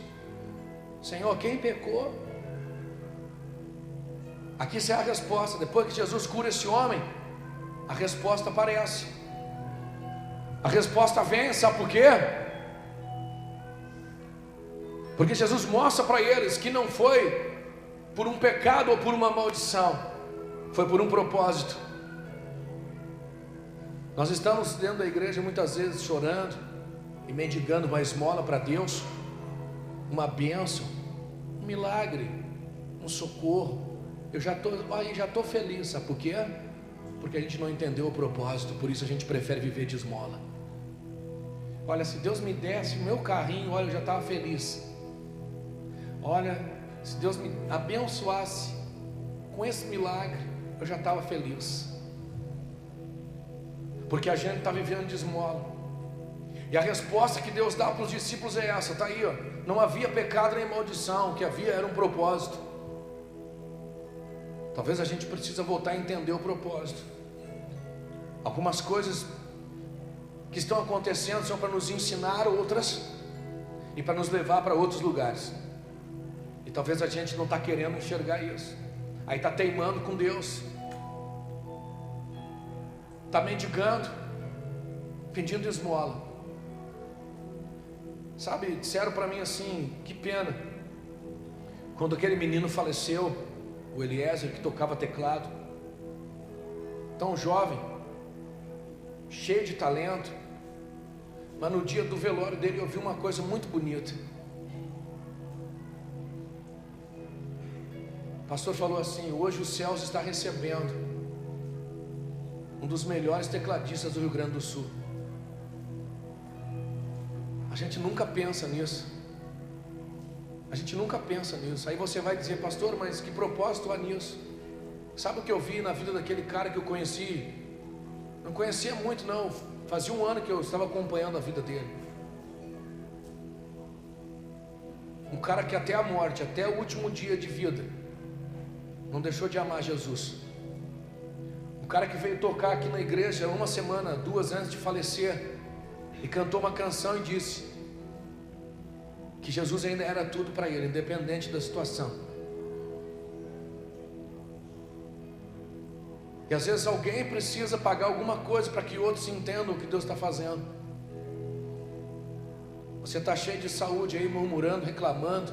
[SPEAKER 1] Senhor, quem pecou? Aqui sai a resposta. Depois que Jesus cura esse homem, a resposta aparece. A resposta vem, sabe por quê? Porque Jesus mostra para eles que não foi por um pecado ou por uma maldição, foi por um propósito. Nós estamos dentro da igreja muitas vezes chorando e mendigando uma esmola para Deus, uma bênção, um milagre, um socorro. Eu já estou feliz, sabe por quê? Porque a gente não entendeu o propósito, por isso a gente prefere viver de esmola. Olha, se Deus me desse o meu carrinho, olha, eu já estava feliz. Olha, se Deus me abençoasse com esse milagre, eu já estava feliz. Porque a gente está vivendo de esmola. E a resposta que Deus dá para os discípulos é essa, está aí, ó. Não havia pecado nem maldição, o que havia era um propósito. Talvez a gente precisa voltar a entender o propósito. Algumas coisas que estão acontecendo são para nos ensinar outras e para nos levar para outros lugares. E talvez a gente não está querendo enxergar isso. Aí está teimando com Deus, está mendigando, pedindo esmola. Sabe, disseram para mim assim, que pena, quando aquele menino faleceu, o Eliezer, que tocava teclado, tão jovem, cheio de talento, mas no dia do velório dele eu vi uma coisa muito bonita. O pastor falou assim: hoje os céus está recebendo um dos melhores tecladistas do Rio Grande do Sul. A gente nunca pensa nisso. A gente nunca pensa nisso. Aí você vai dizer: pastor, mas que propósito há nisso? Sabe o que eu vi na vida daquele cara que eu conheci? Não conhecia muito não, fazia um ano que eu estava acompanhando a vida dele. Um cara que até a morte, até o último dia de vida, não deixou de amar Jesus. Um cara que veio tocar aqui na igreja uma semana, 2 antes de falecer, e cantou uma canção e disse que Jesus ainda era tudo para ele, independente da situação. E às vezes alguém precisa pagar alguma coisa para que outros entendam o que Deus está fazendo. Você está cheio de saúde aí, murmurando, reclamando,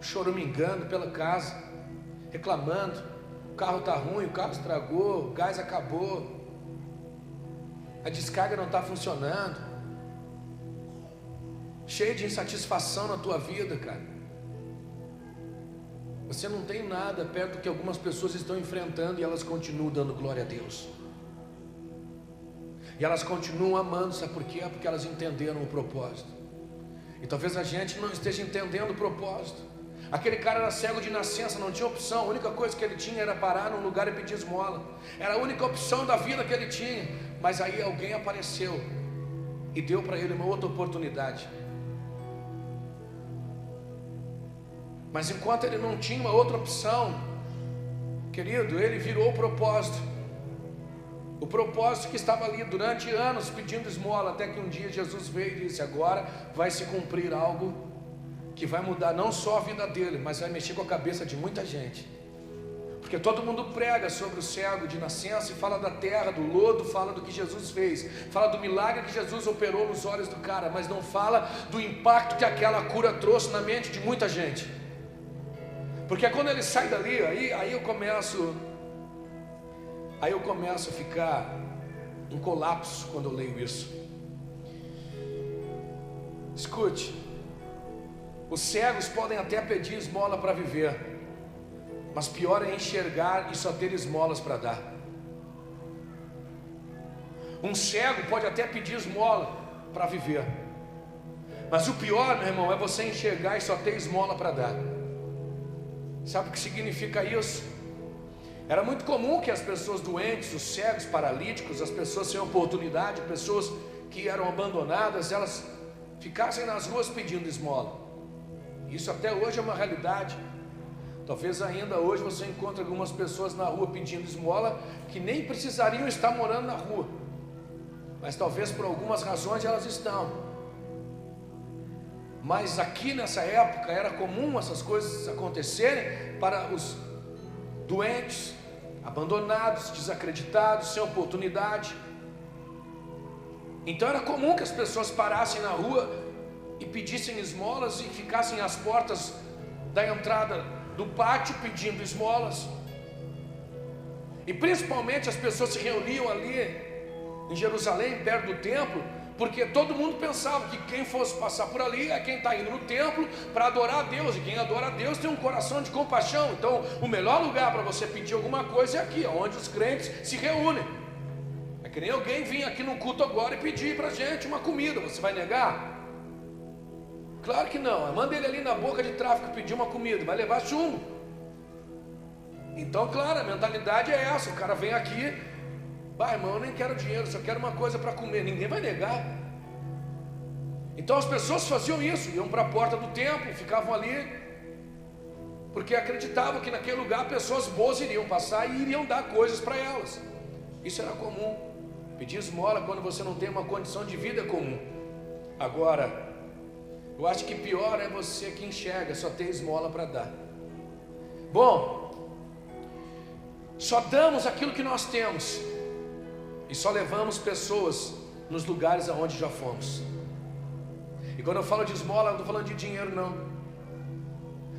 [SPEAKER 1] choramingando pela casa, reclamando, o carro está ruim, o carro estragou, o gás acabou, a descarga não está funcionando, cheio de insatisfação na tua vida, cara. Você não tem nada perto do que algumas pessoas estão enfrentando e elas continuam dando glória a Deus. E elas continuam amando, sabe por quê? Porque elas entenderam o propósito. E talvez a gente não esteja entendendo o propósito. Aquele cara era cego de nascença, não tinha opção. A única coisa que ele tinha era parar num lugar e pedir esmola. Era a única opção da vida que ele tinha. Mas aí alguém apareceu e deu para ele uma outra oportunidade. Mas enquanto ele não tinha uma outra opção, querido, ele virou o propósito. O propósito que estava ali durante anos pedindo esmola, até que um dia Jesus veio e disse: agora vai se cumprir algo que vai mudar não só a vida dele, mas vai mexer com a cabeça de muita gente. Porque todo mundo prega sobre o cego de nascença e fala da terra, do lodo, fala do que Jesus fez, fala do milagre que Jesus operou nos olhos do cara, mas não fala do impacto que aquela cura trouxe na mente de muita gente. Porque quando ele sai dali, aí eu começo a ficar em colapso quando eu leio isso. Escute, os cegos podem até pedir esmola para viver, mas pior é enxergar e só ter esmolas para dar. Um cego pode até pedir esmola para viver, mas o pior, meu irmão, é você enxergar e só ter esmola para dar. Sabe o que significa isso? Era muito comum que as pessoas doentes, os cegos, paralíticos, as pessoas sem oportunidade, pessoas que eram abandonadas, elas ficassem nas ruas pedindo esmola. Isso até hoje é uma realidade. Talvez ainda hoje você encontre algumas pessoas na rua pedindo esmola que nem precisariam estar morando na rua, mas talvez por algumas razões elas estão. Mas aqui nessa época era comum essas coisas acontecerem para os doentes, abandonados, desacreditados, sem oportunidade. Então era comum que as pessoas parassem na rua e pedissem esmolas e ficassem às portas da entrada do pátio pedindo esmolas. E principalmente as pessoas se reuniam ali em Jerusalém, perto do templo, porque todo mundo pensava que quem fosse passar por ali é quem está indo no templo para adorar a Deus, e quem adora a Deus tem um coração de compaixão. Então o melhor lugar para você pedir alguma coisa é aqui, onde os crentes se reúnem. É que nem alguém vir aqui no culto agora e pedir para a gente uma comida, você vai negar? Claro que não. Manda ele ali na boca de tráfico pedir uma comida, vai levar chumbo. Então claro, a mentalidade é essa, o cara vem aqui, irmão, eu nem quero dinheiro, só quero uma coisa para comer. Ninguém vai negar. Então as pessoas faziam isso, iam para a porta do templo, ficavam ali, porque acreditavam que naquele lugar pessoas boas iriam passar e iriam dar coisas para elas. Isso era comum. Pedir esmola quando você não tem uma condição de vida é comum. Agora, eu acho que pior é você que enxerga, só tem esmola para dar. Bom, só damos aquilo que nós temos e só levamos pessoas nos lugares aonde já fomos. E quando eu falo de esmola, não estou falando de dinheiro não.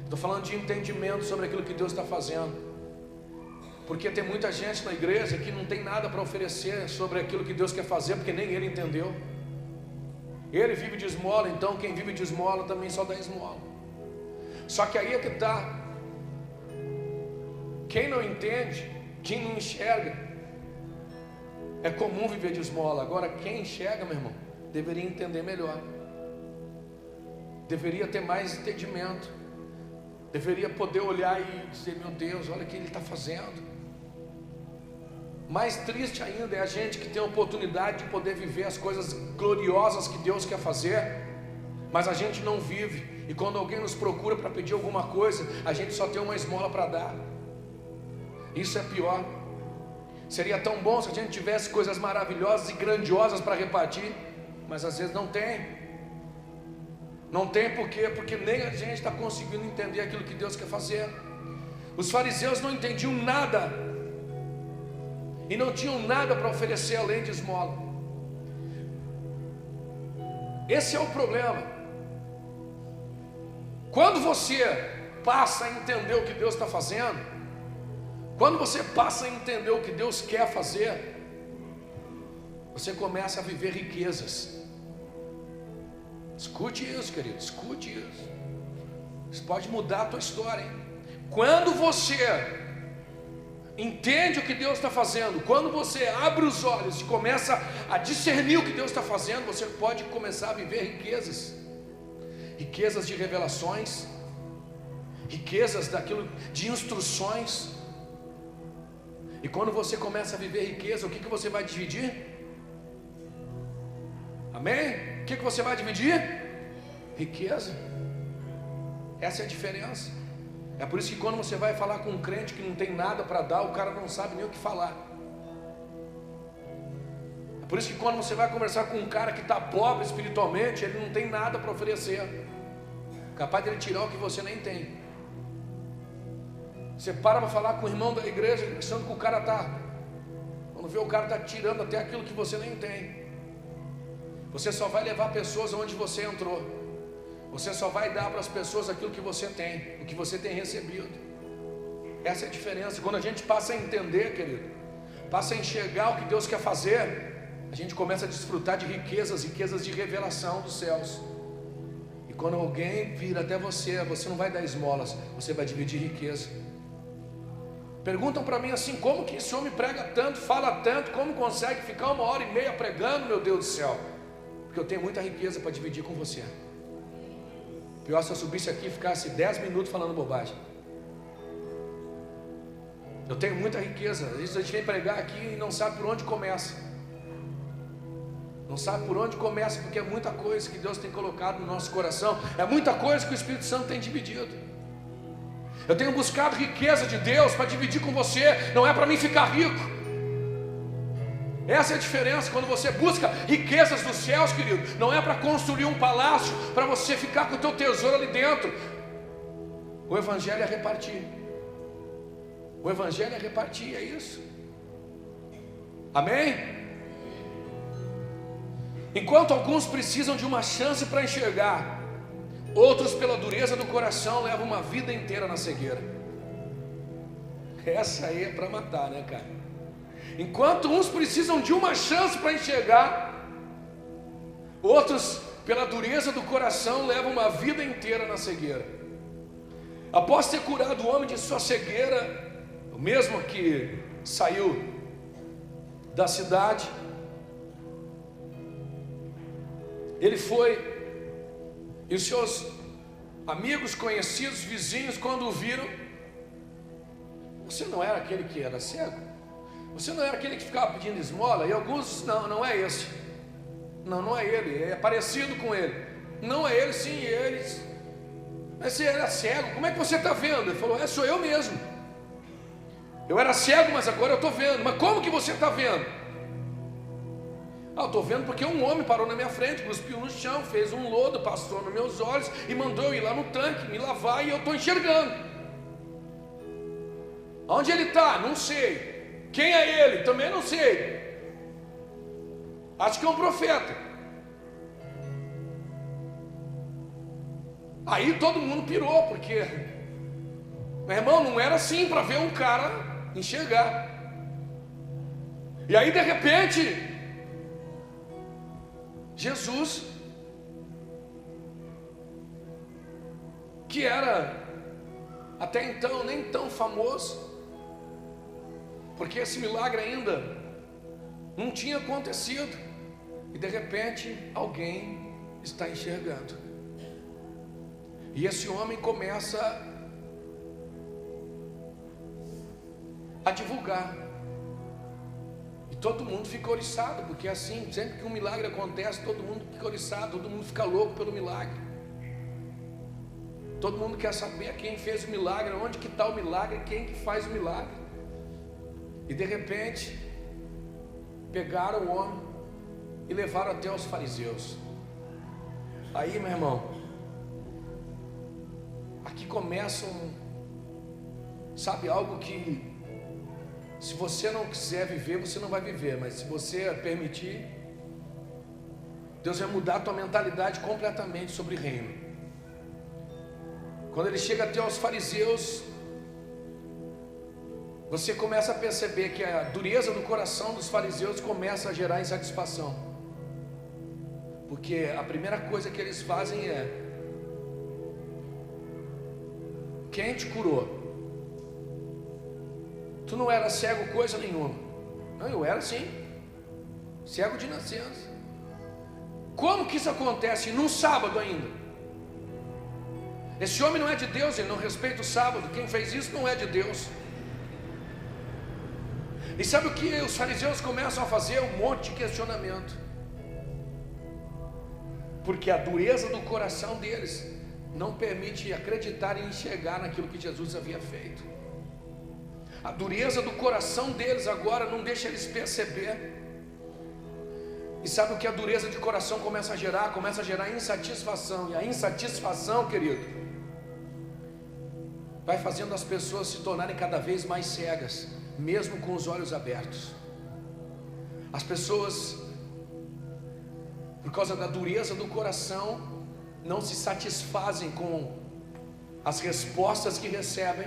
[SPEAKER 1] Estou falando de entendimento sobre aquilo que Deus está fazendo. Porque tem muita gente na igreja que não tem nada para oferecer sobre aquilo que Deus quer fazer, porque nem ele entendeu. Ele vive de esmola, então quem vive de esmola também só dá esmola. Só que aí é que está. Quem não entende, quem não enxerga, é comum viver de esmola. Agora quem enxerga, meu irmão, deveria entender melhor. Deveria ter mais entendimento. Deveria poder olhar e dizer, meu Deus, olha o que ele está fazendo. Mais triste ainda é a gente que tem a oportunidade de poder viver as coisas gloriosas que Deus quer fazer, mas a gente não vive. E quando alguém nos procura para pedir alguma coisa, a gente só tem uma esmola para dar. Isso é pior. Seria tão bom se a gente tivesse coisas maravilhosas e grandiosas para repartir, mas às vezes não tem. Não tem por quê? Porque nem a gente está conseguindo entender aquilo que Deus quer fazer. Os fariseus não entendiam nada e não tinham nada para oferecer além de esmola. Esse é o problema. Quando você passa a entender o que Deus está fazendo, quando você passa a entender o que Deus quer fazer, você começa a viver riquezas. Escute isso, querido, escute isso. Isso pode mudar a tua história, hein? Quando você entende o que Deus está fazendo, quando você abre os olhos e começa a discernir o que Deus está fazendo, você pode começar a viver riquezas. Riquezas de revelações, riquezas daquilo, de instruções. E quando você começa a viver riqueza, o que você vai dividir? Amém? O que você vai dividir? Riqueza. Essa é a diferença. É por isso que quando você vai falar com um crente que não tem nada para dar, o cara não sabe nem o que falar. É por isso que quando você vai conversar com um cara que está pobre espiritualmente, ele não tem nada para oferecer, capaz de ele tirar o que você nem tem. Você para falar com o irmão da igreja, pensando que o cara está, quando vê o cara está tirando até aquilo que você nem tem. Você só vai levar pessoas onde você entrou. Você só vai dar para as pessoas aquilo que você tem, o que você tem recebido. Essa é a diferença. Quando a gente passa a entender, querido, passa a enxergar o que Deus quer fazer, a gente começa a desfrutar de riquezas, riquezas de revelação dos céus. E quando alguém vir até você, você não vai dar esmolas, você vai dividir riqueza. Perguntam para mim assim, como que esse homem prega tanto, fala tanto, como consegue ficar 1h30 pregando, meu Deus do céu? Porque eu tenho muita riqueza para dividir com você. Pior se eu subisse aqui e ficasse 10 minutos falando bobagem. Eu tenho muita riqueza. Às vezes a gente vem pregar aqui e não sabe por onde começa. Não sabe por onde começa, porque é muita coisa que Deus tem colocado no nosso coração. É muita coisa que o Espírito Santo tem dividido. Eu tenho buscado riqueza de Deus para dividir com você. Não é para mim ficar rico. Essa é a diferença. Quando você busca riquezas dos céus, querido, não é para construir um palácio, para você ficar com o teu tesouro ali dentro. O Evangelho é repartir. O Evangelho é repartir, é isso. Amém? Enquanto alguns precisam de uma chance para enxergar, outros pela dureza do coração levam uma vida inteira na cegueira. Essa aí é para matar, né, cara? Enquanto uns precisam de uma chance para enxergar, outros, pela dureza do coração, levam uma vida inteira na cegueira. Após ter curado o homem de sua cegueira, o mesmo que saiu da cidade, ele foi, e os seus amigos, conhecidos, vizinhos, quando o viram: você não era aquele que era cego? Você não era aquele que ficava pedindo esmola? E alguns: não é esse. Não é ele, é parecido com ele. Não é ele, sim, eles. Mas você era cego, como é que você está vendo? Ele falou: sou eu mesmo. Eu era cego, mas agora eu estou vendo. Mas como que você está vendo? Eu estou vendo porque um homem parou na minha frente, cuspiu no chão, fez um lodo, passou nos meus olhos e mandou eu ir lá no tanque, me lavar, e eu estou enxergando. Onde ele está? Não sei. Quem é ele? Também não sei. Acho que é um profeta. Aí todo mundo pirou, porque, meu irmão, não era assim para ver um cara enxergar. E aí de repente, Jesus, que era até então nem tão famoso, porque esse milagre ainda não tinha acontecido, e de repente alguém está enxergando. E esse homem começa a divulgar, e todo mundo fica oriçado, porque assim, sempre que um milagre acontece, todo mundo fica oriçado, todo mundo fica louco pelo milagre. Todo mundo quer saber quem fez o milagre, onde que está o milagre, quem que faz o milagre. E de repente pegaram o homem e levaram até os fariseus. Aí, meu irmão, aqui começa sabe, algo que, se você não quiser viver, você não vai viver, mas se você permitir, Deus vai mudar a tua mentalidade completamente sobre o reino. Quando ele chega até os fariseus, você começa a perceber que a dureza do coração dos fariseus começa a gerar insatisfação, porque a primeira coisa que eles fazem é: quem te curou? Tu não era cego coisa nenhuma. Não, eu era sim, cego de nascença. Como que isso acontece num sábado ainda? Esse homem não é de Deus, ele não respeita o sábado. Quem fez isso não é de Deus. E sabe o que os fariseus começam a fazer? Um monte de questionamento, porque a dureza do coração deles não permite acreditar e enxergar naquilo que Jesus havia feito. A dureza do coração deles agora não deixa eles perceber. E sabe o que a dureza de coração começa a gerar? Começa a gerar insatisfação. E a insatisfação, querido, vai fazendo as pessoas se tornarem cada vez mais cegas, mesmo com os olhos abertos. As pessoas, por causa da dureza do coração, não se satisfazem com as respostas que recebem,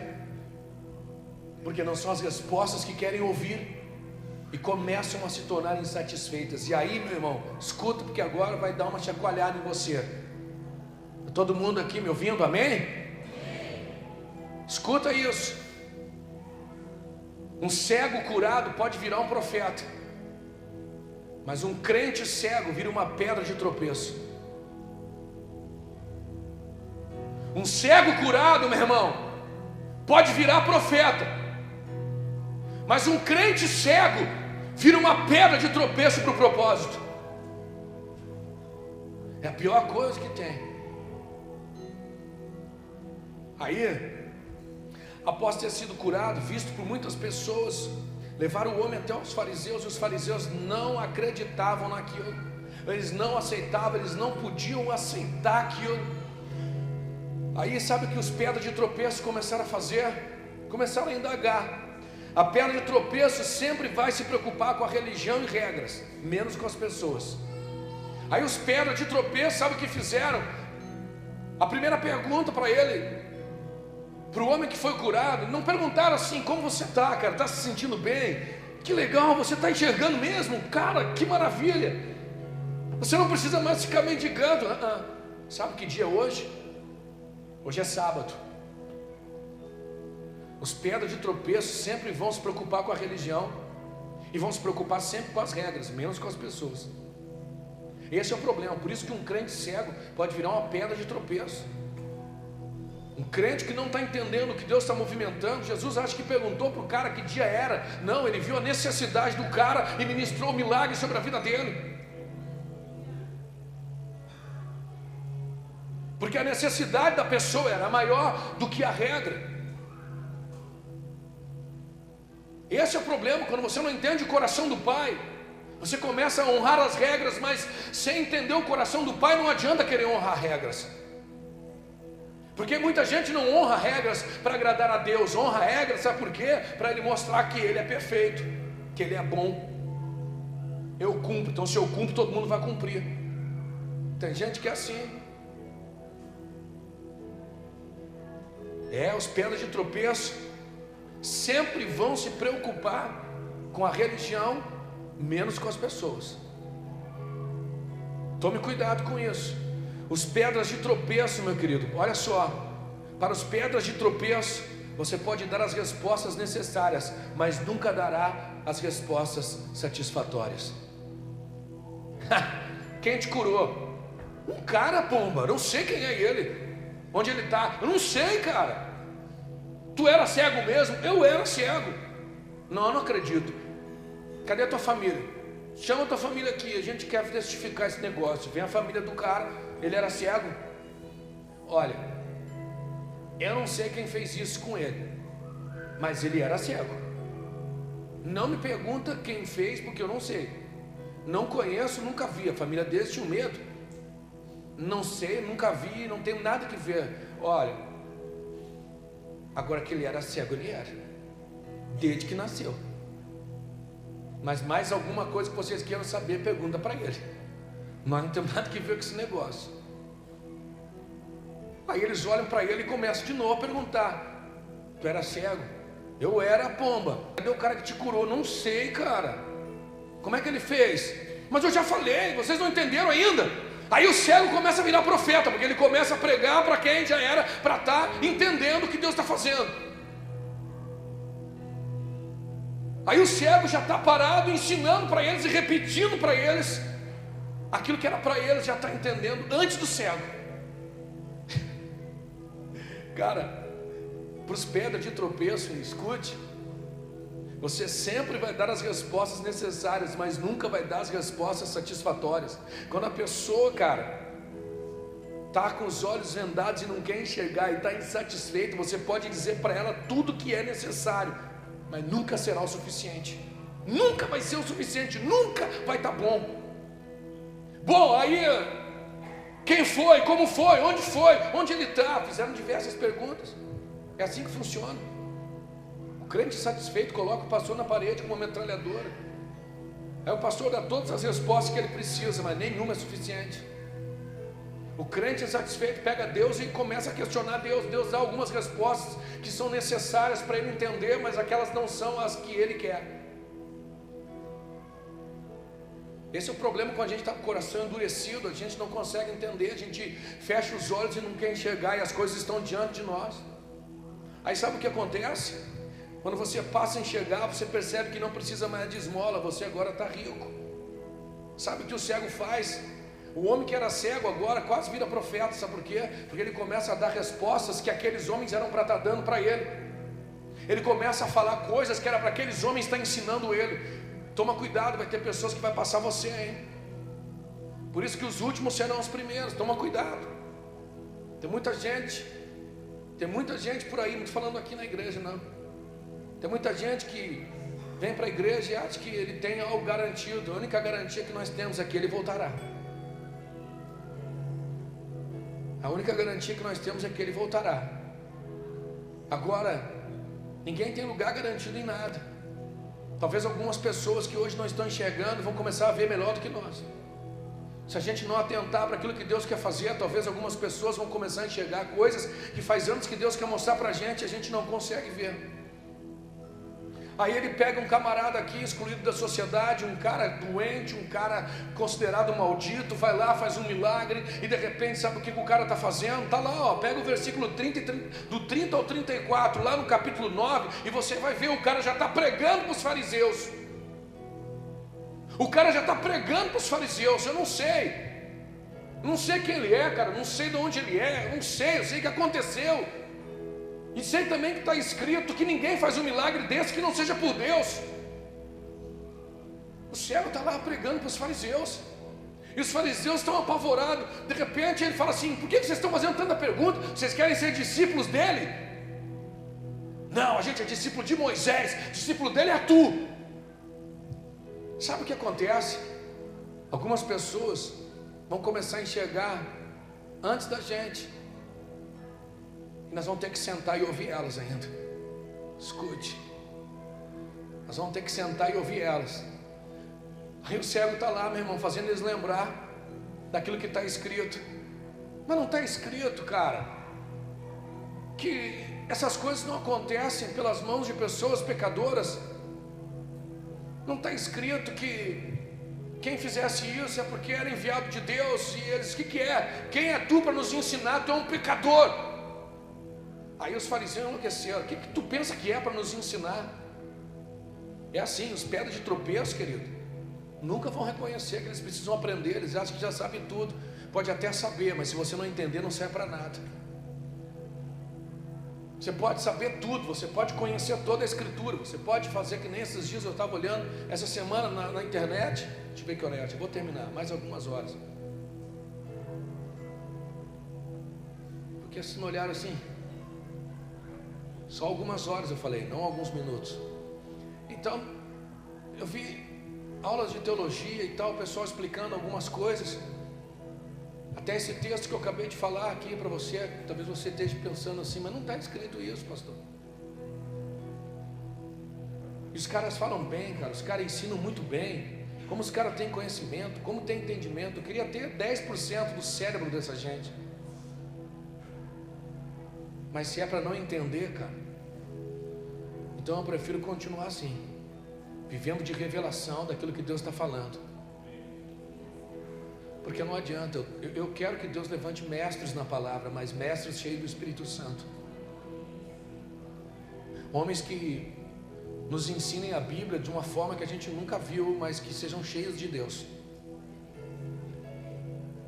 [SPEAKER 1] porque não são as respostas que querem ouvir, e começam a se tornar insatisfeitas. E aí, meu irmão, escuta, porque agora vai dar uma chacoalhada em você. Todo mundo aqui me ouvindo, amém? Escuta isso. Um cego curado pode virar um profeta, mas um crente cego vira uma pedra de tropeço. Um cego curado, meu irmão, pode virar profeta, mas um crente cego vira uma pedra de tropeço para o propósito. É a pior coisa que tem. Aí, após ter sido curado, visto por muitas pessoas, levaram o homem até os fariseus, e os fariseus não acreditavam naquilo. Eles não aceitavam, eles não podiam aceitar aquilo. Aí sabe o que os pedras de tropeço começaram a fazer? Começaram a indagar. A pedra de tropeço sempre vai se preocupar com a religião e regras, menos com as pessoas. Aí os pedras de tropeço, sabe o que fizeram? A primeira pergunta para ele, para o homem que foi curado, não perguntaram assim: como você está, cara? Está se sentindo bem? Que legal, você está enxergando mesmo? Cara, que maravilha. Você não precisa mais ficar mendigando. Sabe que dia é hoje? Hoje é sábado. Os pedras de tropeço sempre vão se preocupar com a religião e vão se preocupar sempre com as regras, menos com as pessoas. Esse é o problema. Por isso que um crente cego pode virar uma pedra de tropeço. Um crente que não está entendendo o que Deus está movimentando. Jesus acho que perguntou para o cara que dia era. Não, ele viu a necessidade do cara e ministrou um milagre sobre a vida dele. Porque a necessidade da pessoa era maior do que a regra. Esse é o problema, quando você não entende o coração do Pai. Você começa a honrar as regras, mas sem entender o coração do Pai, não adianta querer honrar regras. Porque muita gente não honra regras para agradar a Deus. Honra regras, sabe por quê? Para Ele mostrar que Ele é perfeito, que Ele é bom. Eu cumpro, então se eu cumpro, todo mundo vai cumprir. Tem gente que é assim. Os pedras de tropeço sempre vão se preocupar com a religião, menos com as pessoas. Tome cuidado com isso. Os pedras de tropeço, meu querido, olha só, para os pedras de tropeço, você pode dar as respostas necessárias, mas nunca dará as respostas satisfatórias. Quem te curou? Um cara, pomba, não sei quem é ele, onde ele está, eu não sei, cara. Tu era cego mesmo? Eu era cego. Não, eu não acredito. Cadê a tua família? Chama a tua família aqui, a gente quer testificar esse negócio. Vem a família do cara, ele era cego. Olha, eu não sei quem fez isso com ele, mas ele era cego. Não me pergunta quem fez, porque eu não sei. Não conheço, nunca vi. A família deles tinha medo. Não sei, nunca vi, não tenho nada que ver. Olha, agora que ele era cego, ele era, desde que nasceu. Mas mais alguma coisa que vocês queiram saber, pergunta para ele. Nós não temos nada que ver com esse negócio. Aí eles olham para ele e começam de novo a perguntar: tu era cego? Eu era, pomba. Cadê o cara que te curou? Não sei, cara. Como é que ele fez? Mas eu já falei, vocês não entenderam ainda. Aí o cego começa a virar profeta, porque ele começa a pregar para quem já era para estar entendendo o que Deus está fazendo. Aí o cego já está parado, ensinando para eles e repetindo para eles aquilo que era para eles, já está entendendo antes do cego. Cara, para os pedras de tropeço, escute, você sempre vai dar as respostas necessárias, mas nunca vai dar as respostas satisfatórias. Quando a pessoa, cara, está com os olhos vendados e não quer enxergar e está insatisfeita, você pode dizer para ela tudo que é necessário, mas nunca será o suficiente. Nunca vai ser o suficiente, nunca vai estar bom. Bom, aí, quem foi, como foi, onde ele está? Fizeram diversas perguntas. É assim que funciona. O crente satisfeito coloca o pastor na parede com uma metralhadora. Aí o pastor dá todas as respostas que ele precisa, mas nenhuma é suficiente. O crente insatisfeito pega Deus e começa a questionar Deus. Deus dá algumas respostas que são necessárias para ele entender, mas aquelas não são as que ele quer. Esse é o problema quando a gente está com o coração endurecido. A gente não consegue entender, a gente fecha os olhos e não quer enxergar, e as coisas estão diante de nós. Aí sabe o que acontece? Quando você passa a enxergar, você percebe que não precisa mais de esmola, você agora está rico. Sabe o que o cego faz? O homem que era cego agora quase vira profeta, sabe por quê? Porque ele começa a dar respostas que aqueles homens eram para estar dando para ele. Ele começa a falar coisas que era para aqueles homens estar ensinando ele. Toma cuidado, vai ter pessoas que vai passar você, hein? Por isso que os últimos serão os primeiros, toma cuidado. Tem muita gente por aí, não estou falando aqui na igreja não. Tem muita gente que vem para a igreja e acha que ele tem algo garantido. A única garantia que nós temos é que ele voltará. A única garantia que nós temos é que ele voltará. Agora, ninguém tem lugar garantido em nada. Talvez algumas pessoas que hoje não estão enxergando vão começar a ver melhor do que nós. Se a gente não atentar para aquilo que Deus quer fazer, talvez algumas pessoas vão começar a enxergar coisas que faz anos que Deus quer mostrar para a gente não consegue ver. Aí ele pega um camarada aqui, excluído da sociedade, um cara doente, um cara considerado maldito, vai lá, faz um milagre, e de repente sabe o que o cara está fazendo? Está lá, ó, pega o versículo 30, do 30 ao 34, lá no capítulo 9, e você vai ver, o cara já está pregando para os fariseus. O cara já está pregando para os fariseus. Eu não sei quem ele é, cara, não sei de onde ele é, eu sei que aconteceu. E sei também que está escrito que ninguém faz um milagre desse que não seja por Deus. O cego está lá pregando para os fariseus, e os fariseus estão apavorados. De repente ele fala assim: por que vocês estão fazendo tanta pergunta? Vocês querem ser discípulos dele? Não, a gente é discípulo de Moisés, discípulo dele é tu. Sabe o que acontece? Algumas pessoas vão começar a enxergar antes da gente, e nós vamos ter que sentar e ouvir elas ainda. Escute, nós vamos ter que sentar e ouvir elas. Aí o cego está lá, meu irmão, fazendo eles lembrar daquilo que está escrito. Mas não está escrito, cara, que essas coisas não acontecem pelas mãos de pessoas pecadoras. Não está escrito que quem fizesse isso é porque era enviado de Deus. E eles, o que é? Quem é tu para nos ensinar? Tu é um pecador. Aí os fariseus enlouqueceram. O que tu pensa que é para nos ensinar? É assim, os pedras de tropeço, querido, nunca vão reconhecer que eles precisam aprender. Eles acham que já sabem tudo. Pode até saber, mas se você não entender, não serve para nada. Você pode saber tudo, você pode conhecer toda a escritura, você pode fazer que nem esses dias eu estava olhando, essa semana na internet. Deixa eu ver que hora é, eu vou terminar, mais algumas horas. Porque se não olharam assim, só algumas horas eu falei, não alguns minutos. Então, eu vi aulas de teologia e tal, o pessoal explicando algumas coisas. Até esse texto que eu acabei de falar aqui para você, talvez você esteja pensando assim, mas não está escrito isso, pastor. E os caras falam bem, cara, os caras ensinam muito bem. Como os caras têm conhecimento, como têm entendimento. Eu queria ter 10% do cérebro dessa gente. Mas se é para não entender, cara, então eu prefiro continuar assim, vivendo de revelação daquilo que Deus está falando. Porque não adianta, eu quero que Deus levante mestres na palavra, mas mestres cheios do Espírito Santo. Homens que nos ensinem a Bíblia de uma forma que a gente nunca viu, mas que sejam cheios de Deus.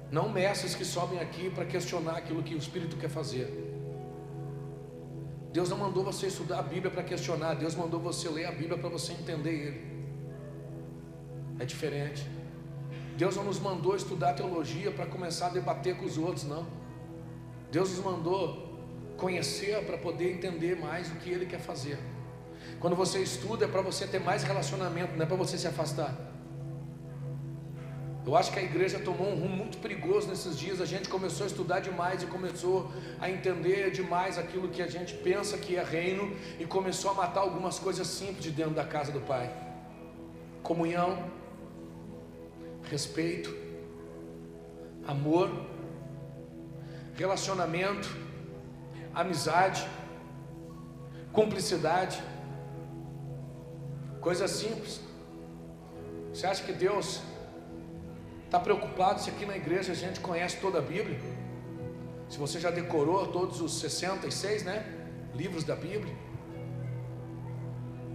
[SPEAKER 1] Não mestres que sobem aqui para questionar aquilo que o Espírito quer fazer. Deus não mandou você estudar a Bíblia para questionar, Deus mandou você ler a Bíblia para você entender Ele. É diferente. Deus não nos mandou estudar teologia para começar a debater com os outros, não. Deus nos mandou conhecer para poder entender mais o que Ele quer fazer. Quando você estuda é para você ter mais relacionamento, não é para você se afastar. Eu acho que a igreja tomou um rumo muito perigoso nesses dias. A gente começou a estudar demais e começou a entender demais aquilo que a gente pensa que é reino, e começou a matar algumas coisas simples de dentro da casa do Pai. Comunhão, respeito, amor, relacionamento, amizade, cumplicidade, coisas simples. Você acha que Deus está preocupado se aqui na igreja a gente conhece toda a Bíblia? Se você já decorou todos os 66, livros da Bíblia?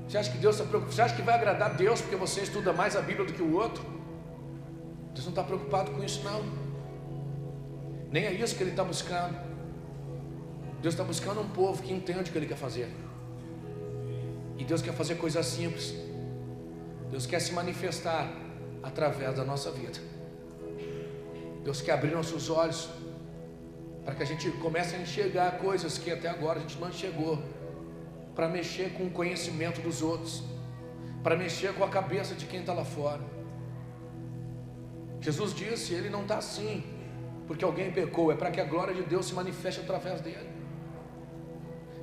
[SPEAKER 1] Você acha que Deus está preocupado? Você acha que vai agradar Deus porque você estuda mais a Bíblia do que o outro? Deus não está preocupado com isso, não. Nem é isso que Ele está buscando. Deus está buscando um povo que entende o que Ele quer fazer. E Deus quer fazer coisas simples. Deus quer se manifestar através da nossa vida. Deus quer abrir nossos olhos para que a gente comece a enxergar coisas que até agora a gente não enxergou, para mexer com o conhecimento dos outros, para mexer com a cabeça de quem está lá fora. Jesus disse, Ele não está assim porque alguém pecou, é para que a glória de Deus se manifeste através dele.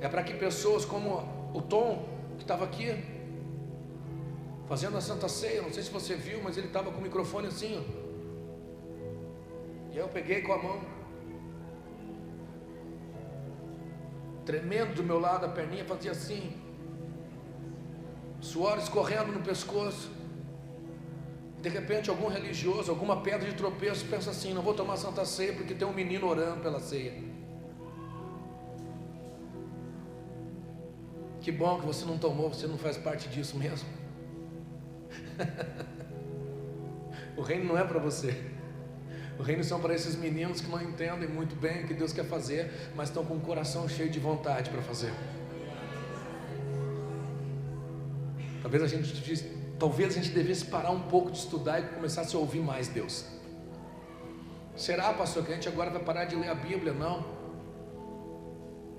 [SPEAKER 1] É para que pessoas como o Tom, que estava aqui fazendo a Santa Ceia, não sei se você viu, mas ele estava com o microfone assim, ó. E eu peguei com a mão, tremendo do meu lado, a perninha fazia assim, suor escorrendo no pescoço. De repente algum religioso, alguma pedra de tropeço pensa assim: não vou tomar Santa Ceia porque tem um menino orando pela ceia. Que bom que você não tomou, você não faz parte disso mesmo. O reino não é para você. O reino são para esses meninos que não entendem muito bem o que Deus quer fazer, mas estão com o coração cheio de vontade para fazer. Talvez a gente devesse parar um pouco de estudar e começasse a ouvir mais Deus. Será, pastor, que a gente agora vai parar de ler a Bíblia? Não.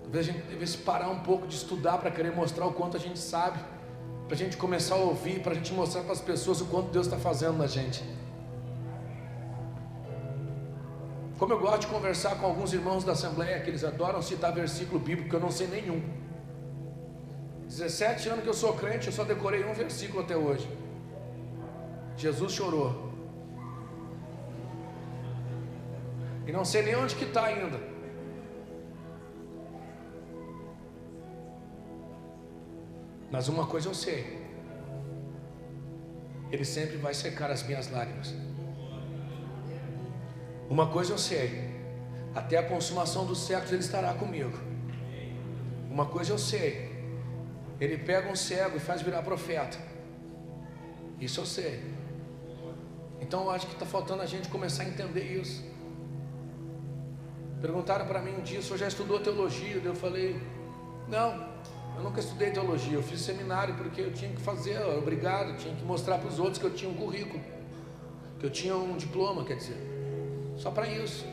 [SPEAKER 1] Talvez a gente devesse parar um pouco de estudar para querer mostrar o quanto a gente sabe, para a gente começar a ouvir, para a gente mostrar para as pessoas o quanto Deus está fazendo na gente. Como eu gosto de conversar com alguns irmãos da Assembleia, que eles adoram citar versículo bíblico, que eu não sei nenhum. 17 anos que eu sou crente, eu só decorei um versículo até hoje. Jesus chorou. E não sei nem onde que está ainda. Mas uma coisa eu sei: Ele sempre vai secar as minhas lágrimas. Uma coisa eu sei: até a consumação dos séculos Ele estará comigo. Uma coisa eu sei: Ele pega um cego e faz virar profeta. Isso eu sei. Então eu acho que está faltando a gente começar a entender isso. Perguntaram para mim um dia se eu já estudou teologia. Eu falei: não, eu nunca estudei teologia. Eu fiz seminário porque eu tinha que fazer, eu era obrigado, eu tinha que mostrar para os outros que eu tinha um currículo, que eu tinha um diploma, quer dizer, só para isso.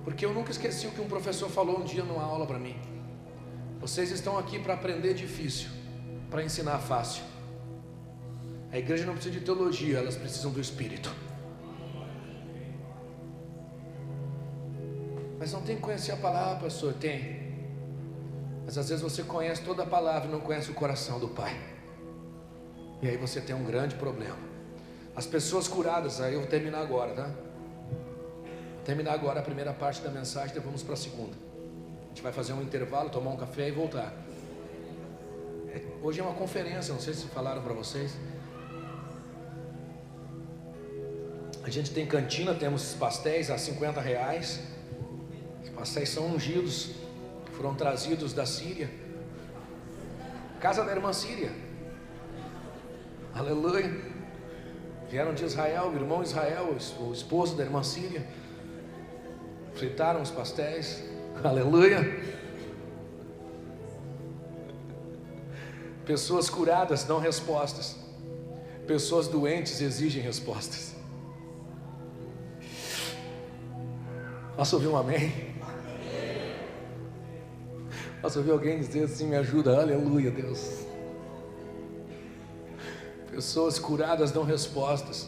[SPEAKER 1] Porque eu nunca esqueci o que um professor falou um dia numa aula para mim: vocês estão aqui para aprender difícil, para ensinar fácil. A igreja não precisa de teologia, elas precisam do Espírito. Mas não tem que conhecer a palavra, pastor. Tem. Mas às vezes você conhece toda a palavra e não conhece o coração do Pai. E aí você tem um grande problema. As pessoas curadas, aí eu vou terminar agora, tá? Vou terminar agora a primeira parte da mensagem, depois vamos para a segunda. A gente vai fazer um intervalo, tomar um café e voltar. Hoje é uma conferência, não sei se falaram para vocês. A gente tem cantina, temos pastéis a R$50. Os pastéis são ungidos, foram trazidos da Síria, casa da irmã Síria. Aleluia. Vieram de Israel, o irmão Israel, o esposo da irmã Síria. Fritaram os pastéis. Aleluia. Pessoas curadas dão respostas. Pessoas doentes exigem respostas. Posso ouvir um amém? Posso ouvir alguém dizer assim: me ajuda? Aleluia, Deus. Pessoas curadas dão respostas.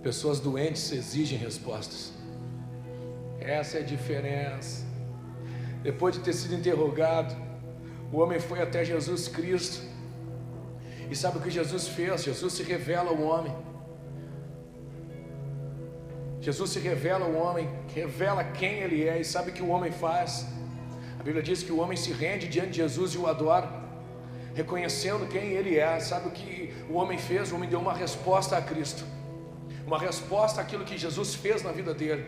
[SPEAKER 1] Pessoas doentes exigem respostas. Essa é a diferença. Depois de ter sido interrogado, o homem foi até Jesus Cristo. E sabe o que Jesus fez? Jesus se revela ao homem. Jesus se revela ao homem, revela quem Ele é. E sabe o que o homem faz? A Bíblia diz que o homem se rende diante de Jesus e o adora, reconhecendo quem Ele é. Sabe o que o homem fez? O homem deu uma resposta a Cristo, uma resposta àquilo que Jesus fez na vida dele.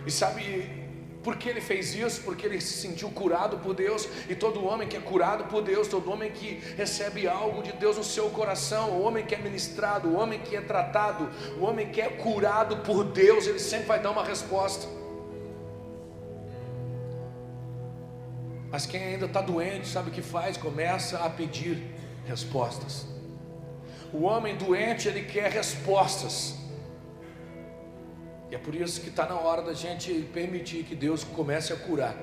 [SPEAKER 1] E sabe por que ele fez isso? Porque ele se sentiu curado por Deus. E todo homem que é curado por Deus, todo homem que recebe algo de Deus no seu coração, o homem que é ministrado, o homem que é tratado, o homem que é curado por Deus, ele sempre vai dar uma resposta. Mas quem ainda está doente, sabe o que faz? Começa a pedir respostas. O homem doente, ele quer respostas. E é por isso que está na hora da gente permitir que Deus comece a curar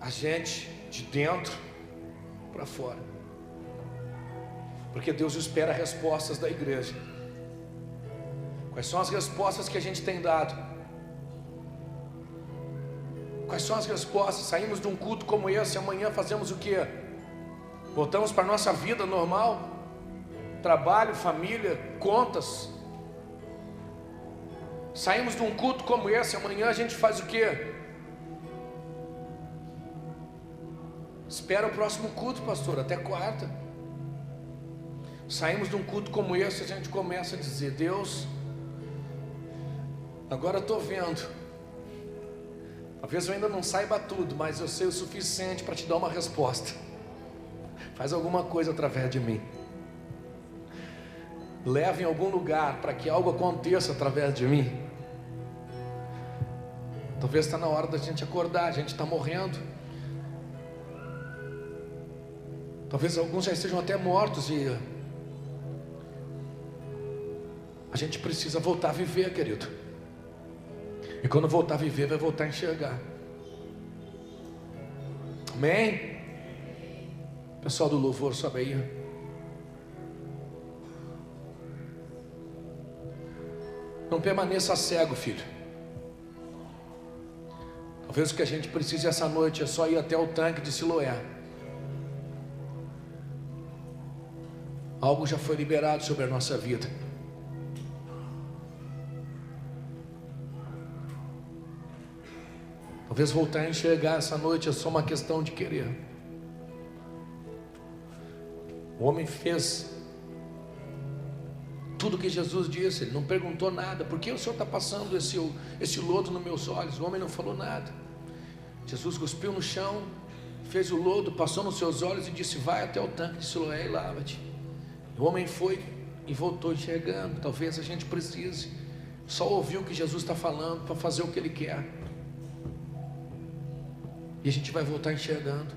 [SPEAKER 1] a gente de dentro para fora. Porque Deus espera respostas da igreja. Quais são as respostas que a gente tem dado? Quais são as respostas? Saímos de um culto como esse, amanhã fazemos o quê? Voltamos para a nossa vida normal? Trabalho, família, contas. Saímos de um culto como esse, amanhã a gente faz o quê? Espera o próximo culto, pastor, até quarta. Saímos de um culto como esse, a gente começa a dizer: Deus, agora eu estou vendo. Talvez eu ainda não saiba tudo, mas eu sei o suficiente para te dar uma resposta. Faz alguma coisa através de mim. Leva em algum lugar para que algo aconteça através de mim. Talvez está na hora da gente acordar, a gente está morrendo. Talvez alguns já estejam até mortos e a gente precisa voltar a viver, querido. E quando voltar a viver, vai voltar a enxergar. Amém? Pessoal do louvor, sobe aí. Não permaneça cego, filho. Talvez o que a gente precise essa noite é só ir até o tanque de Siloé. Algo já foi liberado sobre a nossa vida. Talvez voltar a enxergar essa noite é só uma questão de querer. O homem fez tudo o que Jesus disse. Ele não perguntou nada. Por que o Senhor está passando esse lodo nos meus olhos? O homem não falou nada. Jesus cuspiu no chão, fez o lodo, passou nos seus olhos e disse: vai até o tanque de Siloé e lava-te. O homem foi e voltou enxergando. Talvez a gente precise só ouvir o que Jesus está falando para fazer o que Ele quer. E a gente vai voltar enxergando.